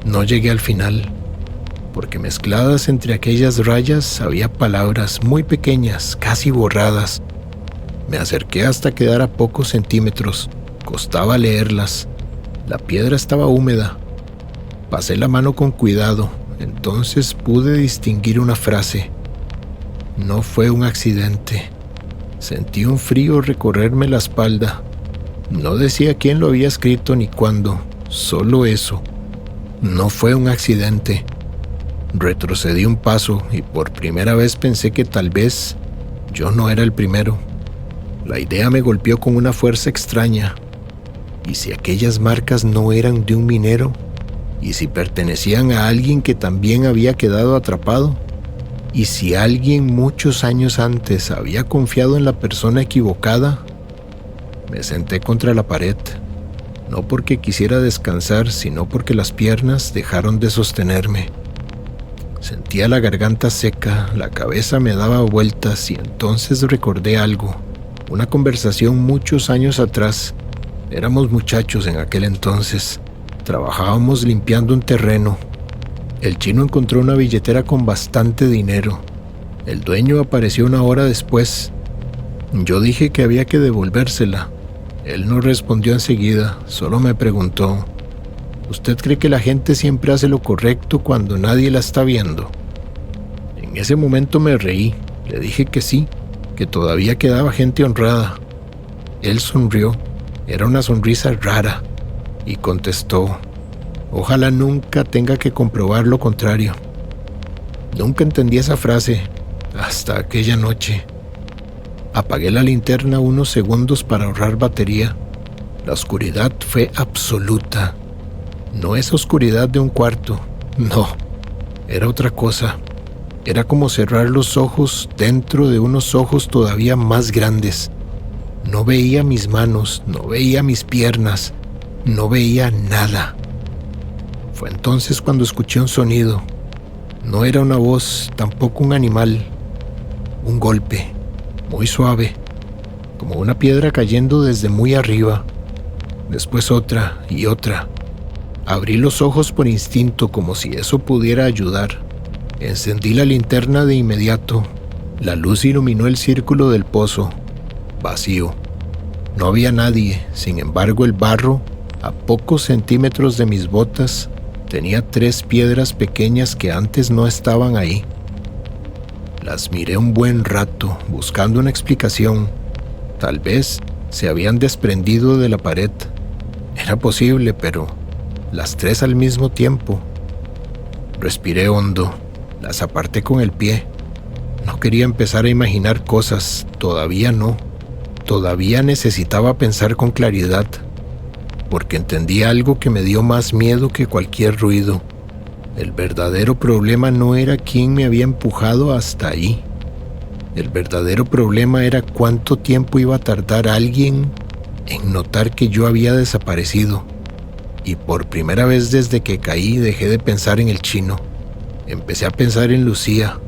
No llegué al final, porque mezcladas entre aquellas rayas había palabras muy pequeñas, casi borradas. Me acerqué hasta quedar a pocos centímetros, costaba leerlas. La piedra estaba húmeda. Pasé la mano con cuidado, entonces pude distinguir una frase. No fue un accidente. Sentí un frío recorrerme la espalda. No decía quién lo había escrito ni cuándo, solo eso. No fue un accidente. Retrocedí un paso y por primera vez pensé que tal vez yo no era el primero. La idea me golpeó con una fuerza extraña. ¿Y si aquellas marcas no eran de un minero? ¿Y si pertenecían a alguien que también había quedado atrapado? ¿Y si alguien muchos años antes había confiado en la persona equivocada? Me senté contra la pared, no porque quisiera descansar, sino porque las piernas dejaron de sostenerme. Sentía la garganta seca, la cabeza me daba vueltas y entonces recordé algo, una conversación muchos años atrás. Éramos muchachos en aquel entonces, trabajábamos limpiando un terreno. El chino encontró una billetera con bastante dinero. El dueño apareció una hora después. Yo dije que había que devolvérsela. Él no respondió enseguida, solo me preguntó: ¿usted cree que la gente siempre hace lo correcto cuando nadie la está viendo? En ese momento me reí, le dije que sí, que todavía quedaba gente honrada. Él sonrió, era una sonrisa rara, y contestó: ojalá nunca tenga que comprobar lo contrario. Nunca entendí esa frase, hasta aquella noche. Apagué la linterna unos segundos para ahorrar batería. La oscuridad fue absoluta. No esa oscuridad de un cuarto, no, era otra cosa. Era como cerrar los ojos dentro de unos ojos todavía más grandes. No veía mis manos, no veía mis piernas, no veía nada. Fue entonces cuando escuché un sonido. No era una voz, tampoco un animal. Un golpe, muy suave, como una piedra cayendo desde muy arriba. Después otra y otra. Abrí los ojos por instinto, como si eso pudiera ayudar. Encendí la linterna de inmediato. La luz iluminó el círculo del pozo. Vacío. No había nadie. Sin embargo, el barro, a pocos centímetros de mis botas, tenía 3 piedras pequeñas que antes no estaban ahí. Las miré un buen rato, buscando una explicación. Tal vez se habían desprendido de la pared. Era posible, pero las 3 al mismo tiempo. Respiré hondo, las aparté con el pie. No quería empezar a imaginar cosas, todavía no. Todavía necesitaba pensar con claridad, porque entendí algo que me dio más miedo que cualquier ruido. El verdadero problema no era quién me había empujado hasta ahí. El verdadero problema era cuánto tiempo iba a tardar alguien en notar que yo había desaparecido. Y por primera vez desde que caí dejé de pensar en el chino. Empecé a pensar en Lucía,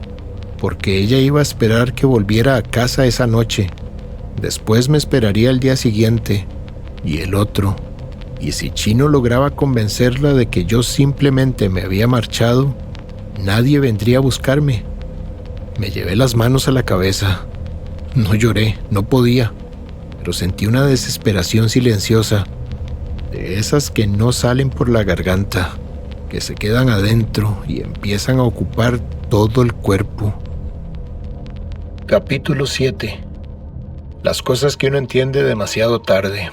porque ella iba a esperar que volviera a casa esa noche. Después me esperaría el día siguiente, y el otro. Y si Chino lograba convencerla de que yo simplemente me había marchado, nadie vendría a buscarme. Me llevé las manos a la cabeza. No lloré, no podía, pero sentí una desesperación silenciosa, de esas que no salen por la garganta, que se quedan adentro y empiezan a ocupar todo el cuerpo. Capítulo 7. Las cosas que uno entiende demasiado tarde.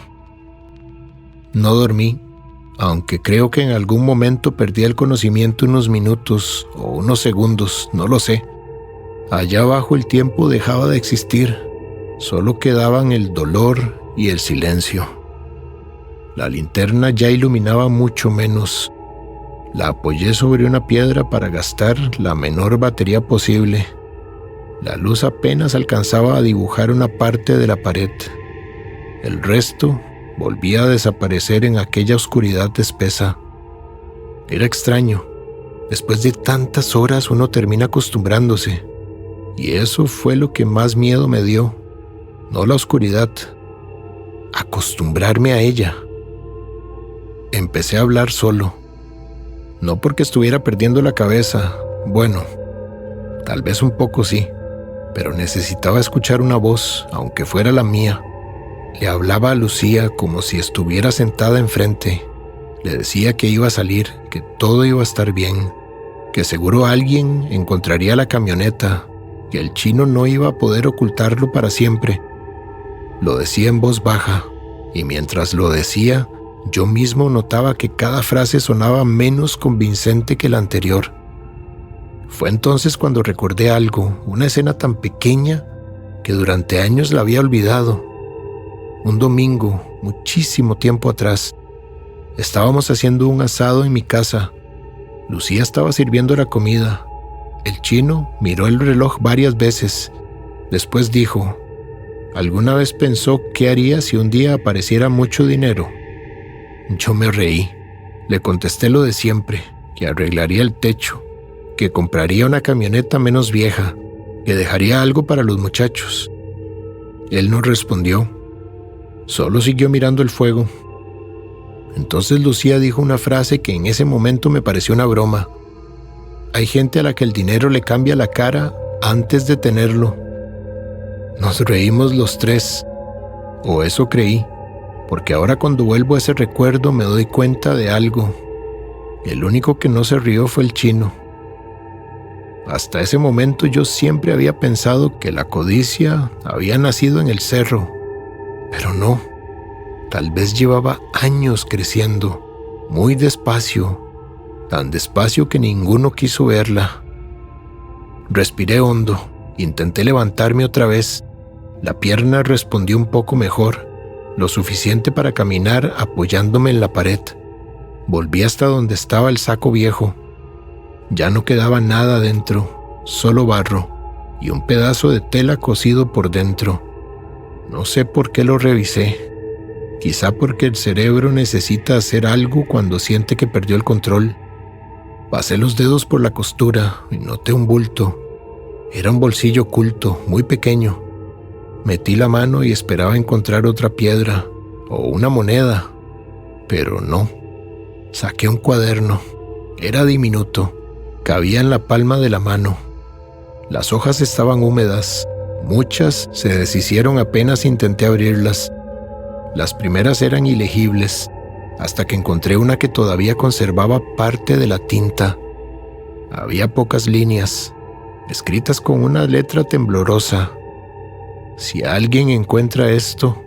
No dormí, aunque creo que en algún momento perdí el conocimiento unos minutos o unos segundos, no lo sé. Allá abajo el tiempo dejaba de existir, solo quedaban el dolor y el silencio. La linterna ya iluminaba mucho menos. La apoyé sobre una piedra para gastar la menor batería posible. La luz apenas alcanzaba a dibujar una parte de la pared. El resto volvía a desaparecer en aquella oscuridad espesa. Era extraño. Después de tantas horas uno termina acostumbrándose. Y eso fue lo que más miedo me dio. No la oscuridad. Acostumbrarme a ella. Empecé a hablar solo. No porque estuviera perdiendo la cabeza. Bueno, tal vez un poco sí. Pero necesitaba escuchar una voz, aunque fuera la mía. Le hablaba a Lucía como si estuviera sentada enfrente. Le decía que iba a salir, que todo iba a estar bien, que seguro alguien encontraría la camioneta, que el chino no iba a poder ocultarlo para siempre. Lo decía en voz baja, y mientras lo decía, yo mismo notaba que cada frase sonaba menos convincente que la anterior. Fue entonces cuando recordé algo, una escena tan pequeña que durante años la había olvidado. Un domingo, muchísimo tiempo atrás, estábamos haciendo un asado en mi casa. Lucía estaba sirviendo la comida. El chino miró el reloj varias veces. Después dijo: ¿alguna vez pensó qué haría si un día apareciera mucho dinero? Yo me reí. Le contesté lo de siempre, que arreglaría el techo, que compraría una camioneta menos vieja, que dejaría algo para los muchachos. Él no respondió, solo siguió mirando el fuego. Entonces Lucía dijo una frase que en ese momento me pareció una broma. Hay gente a la que el dinero le cambia la cara antes de tenerlo. Nos reímos los tres, o eso creí, porque ahora cuando vuelvo a ese recuerdo me doy cuenta de algo. El único que no se rió fue el chino. Hasta ese momento yo siempre había pensado que la codicia había nacido en el cerro, pero no. Tal vez llevaba años creciendo, muy despacio, tan despacio que ninguno quiso verla. Respiré hondo, intenté levantarme otra vez. La pierna respondió un poco mejor, lo suficiente para caminar apoyándome en la pared. Volví hasta donde estaba el saco viejo. Ya no quedaba nada dentro, solo barro y un pedazo de tela cosido por dentro. No sé por qué lo revisé. Quizá porque el cerebro necesita hacer algo cuando siente que perdió el control. Pasé los dedos por la costura y noté un bulto. Era un bolsillo oculto, muy pequeño. Metí la mano y esperaba encontrar otra piedra o una moneda, pero no. Saqué un cuaderno. Era diminuto. Cabía en la palma de la mano. Las hojas estaban húmedas. Muchas se deshicieron apenas intenté abrirlas. Las primeras eran ilegibles, hasta que encontré una que todavía conservaba parte de la tinta. Había pocas líneas, escritas con una letra temblorosa. Si alguien encuentra esto...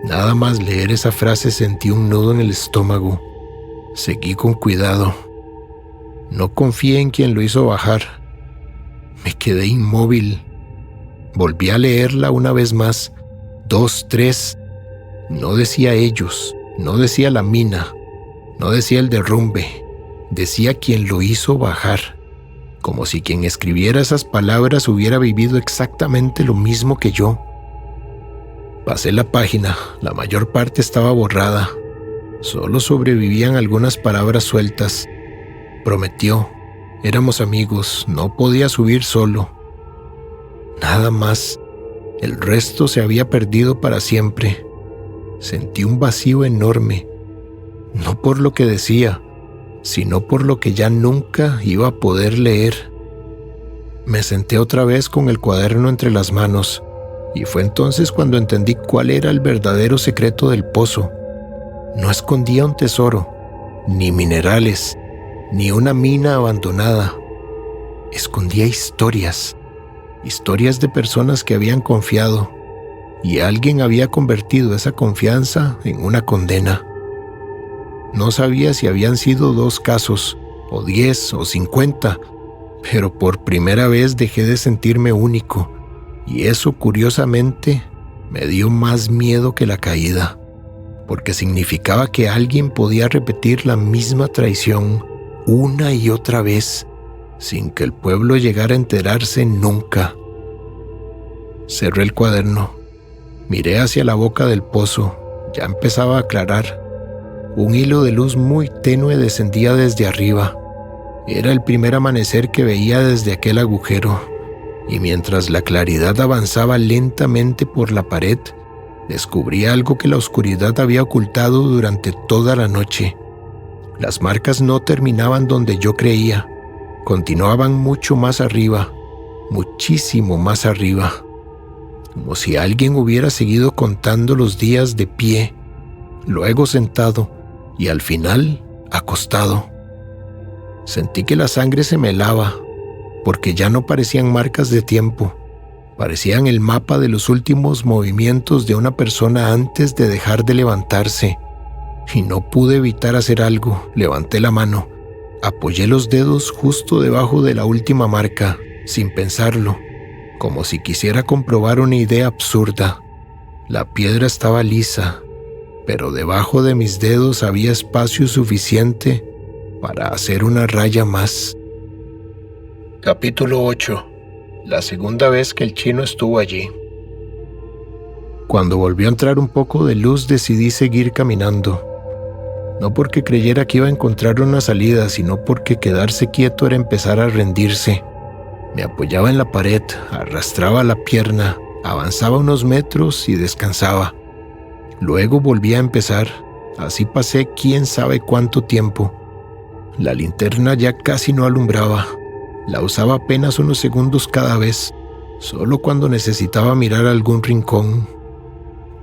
Nada más leer esa frase sentí un nudo en el estómago. Seguí con cuidado. No confié en quien lo hizo bajar. Me quedé inmóvil. Volví a leerla una vez más. 2, 3. No decía ellos, no decía la mina, no decía el derrumbe. Decía quien lo hizo bajar. Como si quien escribiera esas palabras hubiera vivido exactamente lo mismo que yo. Pasé la página, la mayor parte estaba borrada. Solo sobrevivían algunas palabras sueltas. Prometió, éramos amigos, no podía subir solo. Nada más, el resto se había perdido para siempre. Sentí un vacío enorme, no por lo que decía, sino por lo que ya nunca iba a poder leer. Me senté otra vez con el cuaderno entre las manos, y fue entonces cuando entendí cuál era el verdadero secreto del pozo. No escondía un tesoro, ni minerales, ni una mina abandonada. Escondía historias, historias de personas que habían confiado, y alguien había convertido esa confianza en una condena. No sabía si habían sido 2 casos, o 10, o 50, pero por primera vez dejé de sentirme único, y eso curiosamente me dio más miedo que la caída, porque significaba que alguien podía repetir la misma traición una y otra vez, sin que el pueblo llegara a enterarse nunca. Cerré el cuaderno. Miré hacia la boca del pozo. Ya empezaba a aclarar. Un hilo de luz muy tenue descendía desde arriba. Era el primer amanecer que veía desde aquel agujero, y mientras la claridad avanzaba lentamente por la pared, descubrí algo que la oscuridad había ocultado durante toda la noche. Las marcas no terminaban donde yo creía. Continuaban mucho más arriba, muchísimo más arriba. Como si alguien hubiera seguido contando los días de pie, luego sentado y al final acostado. Sentí que la sangre se me helaba, porque ya no parecían marcas de tiempo, parecían el mapa de los últimos movimientos de una persona antes de dejar de levantarse. Y no pude evitar hacer algo. Levanté la mano, apoyé los dedos justo debajo de la última marca, sin pensarlo, como si quisiera comprobar una idea absurda. La piedra estaba lisa, pero debajo de mis dedos había espacio suficiente para hacer una raya más. Capítulo 8. La segunda vez que el chino estuvo allí. Cuando volvió a entrar un poco de luz, decidí seguir caminando. No porque creyera que iba a encontrar una salida, sino porque quedarse quieto era empezar a rendirse. Me apoyaba en la pared, arrastraba la pierna, avanzaba unos metros y descansaba. Luego volvía a empezar. Así pasé quién sabe cuánto tiempo. La linterna ya casi no alumbraba. La usaba apenas unos segundos cada vez, solo cuando necesitaba mirar algún rincón.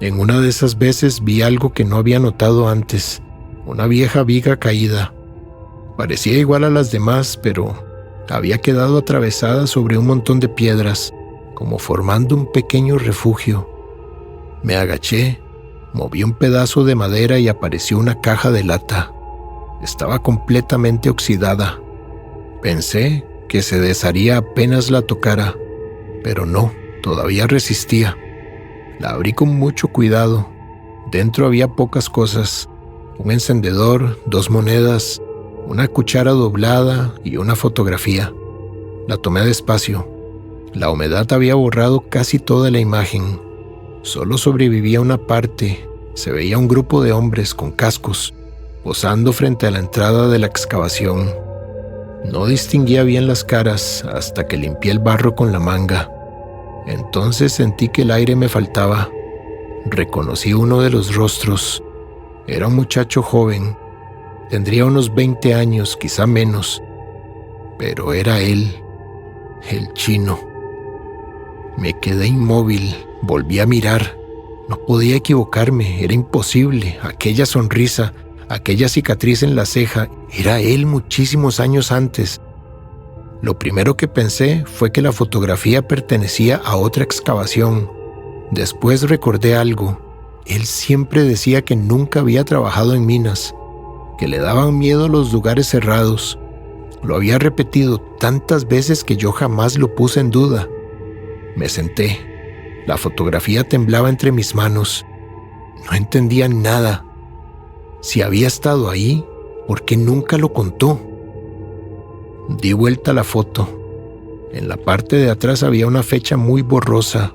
En una de esas veces vi algo que no había notado antes. Una vieja viga caída. Parecía igual a las demás, pero había quedado atravesada sobre un montón de piedras, como formando un pequeño refugio. Me agaché, moví un pedazo de madera y apareció una caja de lata. Estaba completamente oxidada. Pensé que se desharía apenas la tocara, pero no, todavía resistía. La abrí con mucho cuidado. Dentro había pocas cosas. Un encendedor, 2 monedas, una cuchara doblada y una fotografía. La tomé despacio. La humedad había borrado casi toda la imagen. Solo sobrevivía una parte. Se veía un grupo de hombres con cascos, posando frente a la entrada de la excavación. No distinguía bien las caras hasta que limpié el barro con la manga. Entonces sentí que el aire me faltaba. Reconocí uno de los rostros. Era un muchacho joven. Tendría unos 20 años, quizá menos. Pero era él, el chino. Me quedé inmóvil, volví a mirar. No podía equivocarme, era imposible. Aquella sonrisa, aquella cicatriz en la ceja, era él muchísimos años antes. Lo primero que pensé fue que la fotografía pertenecía a otra excavación. Después recordé algo. Él siempre decía que nunca había trabajado en minas, que le daban miedo los lugares cerrados. Lo había repetido tantas veces que yo jamás lo puse en duda. Me senté. La fotografía temblaba entre mis manos. No entendía nada. Si había estado ahí, ¿por qué nunca lo contó? Di vuelta a la foto. En la parte de atrás había una fecha muy borrosa,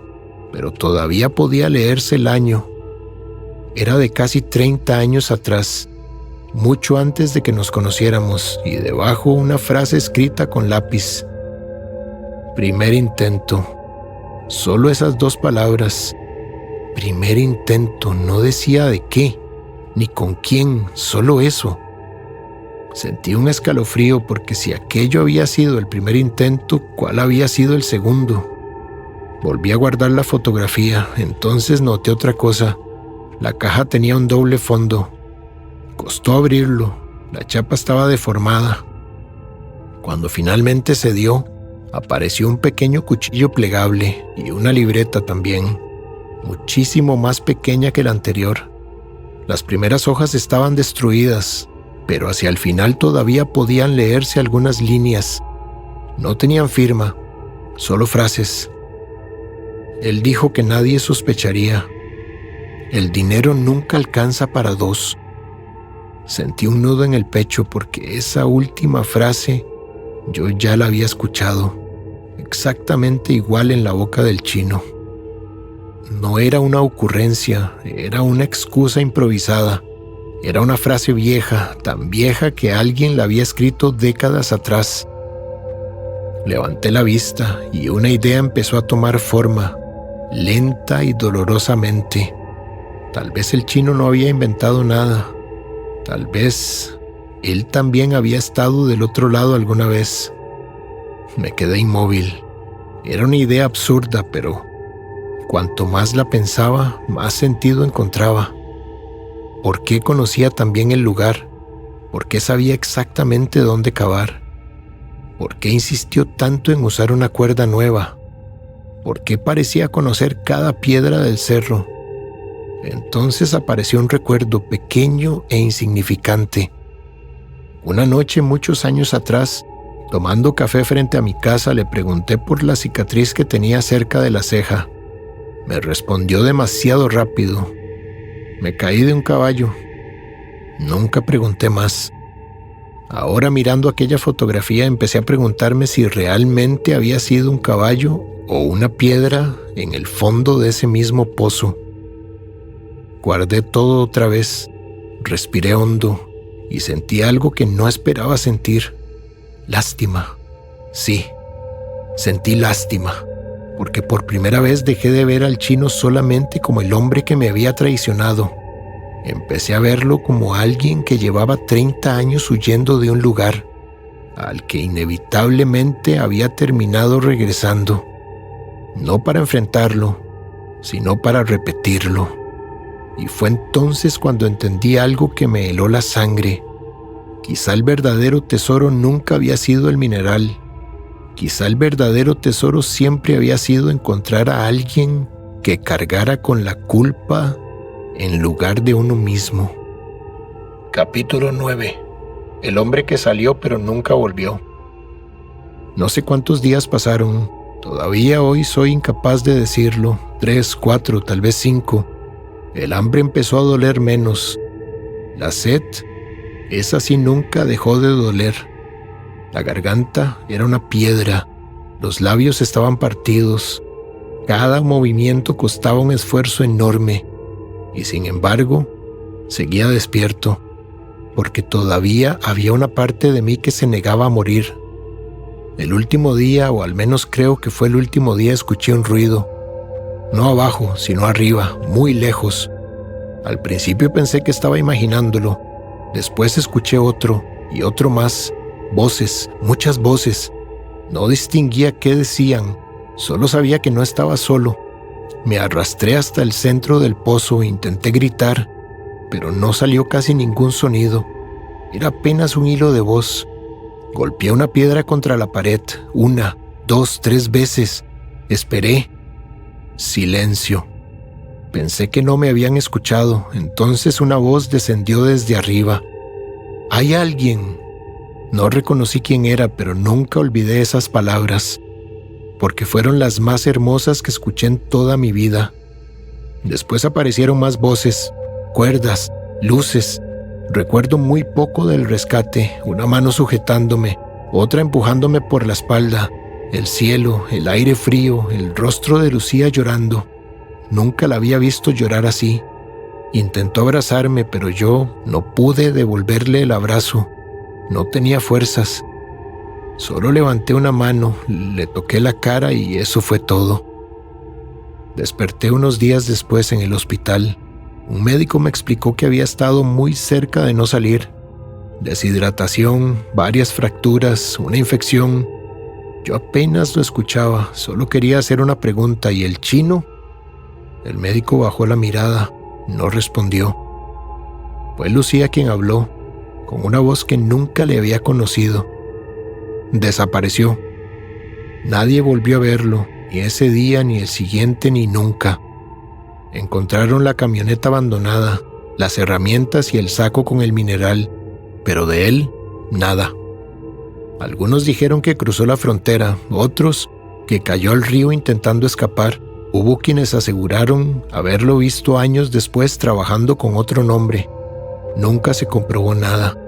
pero todavía podía leerse el año. Era de casi 30 años atrás, mucho antes de que nos conociéramos, y debajo una frase escrita con lápiz. Primer intento. Solo esas 2 palabras. Primer intento, no decía de qué, ni con quién, solo eso. Sentí un escalofrío porque si aquello había sido el primer intento, ¿cuál había sido el segundo? Volví a guardar la fotografía, entonces noté otra cosa. La caja tenía un doble fondo. Costó abrirlo, la chapa estaba deformada. Cuando finalmente se dio, apareció un pequeño cuchillo plegable y una libreta también, muchísimo más pequeña que la anterior. Las primeras hojas estaban destruidas, pero hacia el final todavía podían leerse algunas líneas. No tenían firma, solo frases. Él dijo que nadie sospecharía. El dinero nunca alcanza para 2. Sentí un nudo en el pecho porque esa última frase yo ya la había escuchado, exactamente igual en la boca del chino. No era una ocurrencia, era una excusa improvisada. Era una frase vieja, tan vieja que alguien la había escrito décadas atrás. Levanté la vista y una idea empezó a tomar forma, lenta y dolorosamente. Tal vez el chino no había inventado nada. Tal vez él también había estado del otro lado alguna vez. Me quedé inmóvil. Era una idea absurda, pero cuanto más la pensaba, más sentido encontraba. ¿Por qué conocía tan bien el lugar? ¿Por qué sabía exactamente dónde cavar? ¿Por qué insistió tanto en usar una cuerda nueva? ¿Por qué parecía conocer cada piedra del cerro? Entonces apareció un recuerdo pequeño e insignificante. Una noche, muchos años atrás, tomando café frente a mi casa, le pregunté por la cicatriz que tenía cerca de la ceja. Me respondió demasiado rápido. Me caí de un caballo. Nunca pregunté más. Ahora, mirando aquella fotografía, empecé a preguntarme si realmente había sido un caballo o una piedra en el fondo de ese mismo pozo. Guardé todo otra vez, respiré hondo y sentí algo que no esperaba sentir. Lástima. Sí, sentí lástima, porque por primera vez dejé de ver al chino solamente como el hombre que me había traicionado. Empecé a verlo como alguien que llevaba 30 años huyendo de un lugar, al que inevitablemente había terminado regresando. No para enfrentarlo, sino para repetirlo. Y fue entonces cuando entendí algo que me heló la sangre. Quizá el verdadero tesoro nunca había sido el mineral. Quizá el verdadero tesoro siempre había sido encontrar a alguien que cargara con la culpa en lugar de uno mismo. Capítulo 9. El hombre que salió pero nunca volvió. No sé cuántos días pasaron. Todavía hoy soy incapaz de decirlo. 3, 4, tal vez 5. El hambre empezó a doler menos. La sed, esa sí nunca dejó de doler. La garganta era una piedra. Los labios estaban partidos. Cada movimiento costaba un esfuerzo enorme. Y sin embargo, seguía despierto, porque todavía había una parte de mí que se negaba a morir. El último día, o al menos creo que fue el último día, escuché un ruido. No abajo, sino arriba, muy lejos. Al principio pensé que estaba imaginándolo. Después escuché otro, y otro más. Voces, muchas voces. No distinguía qué decían, solo sabía que no estaba solo. Me arrastré hasta el centro del pozo e intenté gritar, pero no salió casi ningún sonido. Era apenas un hilo de voz. Golpeé una piedra contra la pared, 1, 2, 3 veces. Esperé. Silencio. Pensé que no me habían escuchado, entonces una voz descendió desde arriba. «¡Hay alguien!». No reconocí quién era, pero nunca olvidé esas palabras, porque fueron las más hermosas que escuché en toda mi vida. Después aparecieron más voces, cuerdas, luces. Recuerdo muy poco del rescate, una mano sujetándome, otra empujándome por la espalda, el cielo, el aire frío, el rostro de Lucía llorando. Nunca la había visto llorar así. Intentó abrazarme, pero yo no pude devolverle el abrazo. No tenía fuerzas. Solo levanté una mano, le toqué la cara y eso fue todo. Desperté unos días después en el hospital. Un médico me explicó que había estado muy cerca de no salir. Deshidratación, varias fracturas, una infección. Yo apenas lo escuchaba, solo quería hacer una pregunta. ¿Y el chino? El médico bajó la mirada, no respondió. Fue Lucía quien habló, con una voz que nunca le había conocido. Desapareció. Nadie volvió a verlo, ni ese día, ni el siguiente, ni nunca. Encontraron la camioneta abandonada, las herramientas y el saco con el mineral, pero de él, nada. Algunos dijeron que cruzó la frontera, otros que cayó al río intentando escapar. Hubo quienes aseguraron haberlo visto años después trabajando con otro nombre. Nunca se comprobó nada.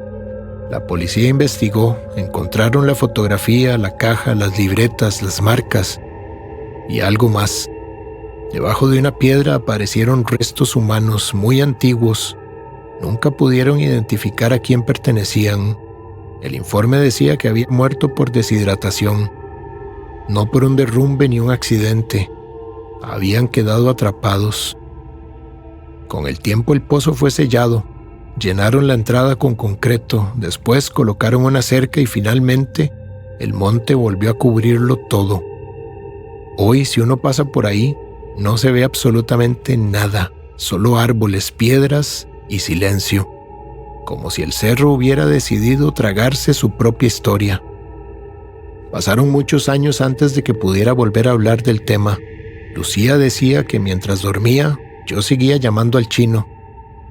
La policía investigó, encontraron la fotografía, la caja, las libretas, las marcas y algo más. Debajo de una piedra aparecieron restos humanos muy antiguos. Nunca pudieron identificar a quién pertenecían. El informe decía que había muerto por deshidratación, no por un derrumbe ni un accidente. Habían quedado atrapados. Con el tiempo el pozo fue sellado. Llenaron la entrada con concreto, después colocaron una cerca y finalmente el monte volvió a cubrirlo todo. Hoy, si uno pasa por ahí, no se ve absolutamente nada, solo árboles, piedras y silencio, como si el cerro hubiera decidido tragarse su propia historia. Pasaron muchos años antes de que pudiera volver a hablar del tema. Lucía decía que mientras dormía, yo seguía llamando al chino,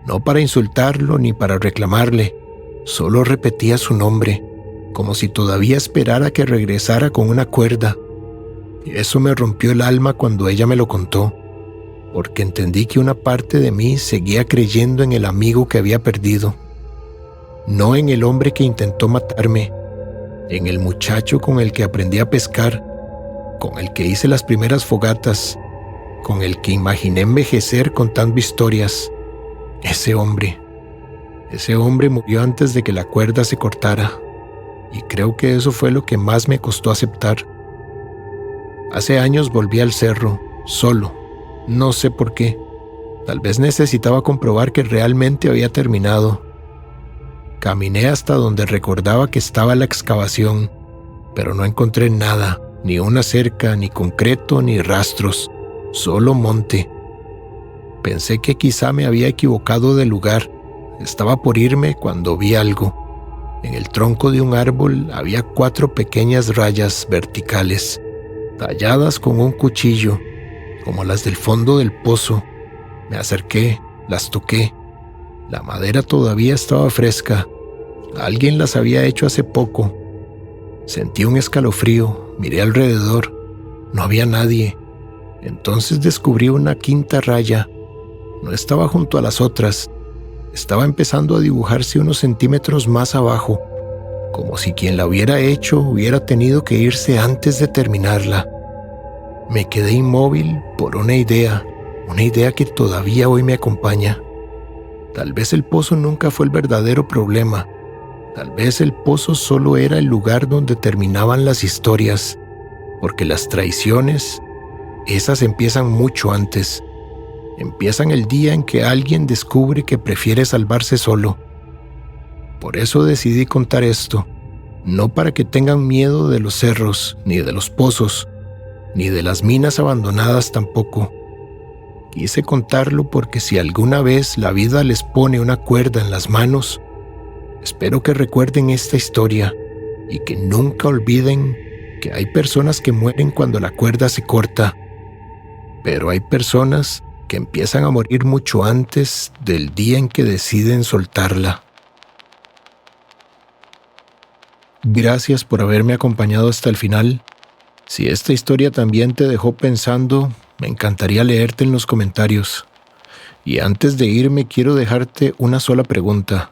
no para insultarlo ni para reclamarle, solo repetía su nombre, como si todavía esperara que regresara con una cuerda. Y eso me rompió el alma cuando ella me lo contó, porque entendí que una parte de mí seguía creyendo en el amigo que había perdido, no en el hombre que intentó matarme, en el muchacho con el que aprendí a pescar, con el que hice las primeras fogatas, con el que imaginé envejecer contando historias. Ese hombre murió antes de que la cuerda se cortara, y creo que eso fue lo que más me costó aceptar. Hace años volví al cerro, solo, no sé por qué. Tal vez necesitaba comprobar que realmente había terminado. Caminé hasta donde recordaba que estaba la excavación, pero no encontré nada, ni una cerca, ni concreto, ni rastros, solo monte. Pensé que quizá me había equivocado de lugar. Estaba por irme cuando vi algo. En el tronco de un árbol había 4 pequeñas rayas verticales, talladas con un cuchillo, como las del fondo del pozo. Me acerqué, las toqué. La madera todavía estaba fresca. Alguien las había hecho hace poco. Sentí un escalofrío, miré alrededor. No había nadie. Entonces descubrí una 5ª raya. No estaba junto a las otras. Estaba empezando a dibujarse unos centímetros más abajo, como si quien la hubiera hecho hubiera tenido que irse antes de terminarla. Me quedé inmóvil por una idea que todavía hoy me acompaña. Tal vez el pozo nunca fue el verdadero problema. Tal vez el pozo solo era el lugar donde terminaban las historias, porque las traiciones, esas empiezan mucho antes. Empiezan el día en que alguien descubre que prefiere salvarse solo. Por eso decidí contar esto, no para que tengan miedo de los cerros, ni de los pozos, ni de las minas abandonadas tampoco. Quise contarlo porque si alguna vez la vida les pone una cuerda en las manos, espero que recuerden esta historia y que nunca olviden que hay personas que mueren cuando la cuerda se corta, pero hay personas que empiezan a morir mucho antes del día en que deciden soltarla. Gracias por haberme acompañado hasta el final. Si esta historia también te dejó pensando, me encantaría leerte en los comentarios. Y antes de irme, quiero dejarte una sola pregunta.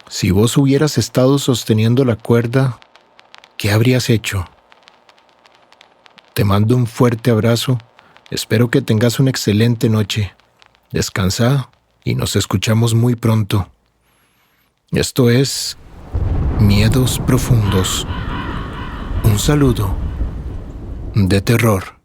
Si vos hubieras estado sosteniendo la cuerda, ¿qué habrías hecho? Te mando un fuerte abrazo. Espero que tengas una excelente noche. Descansa y nos escuchamos muy pronto. Esto es Miedos Profundos. Un saludo de terror.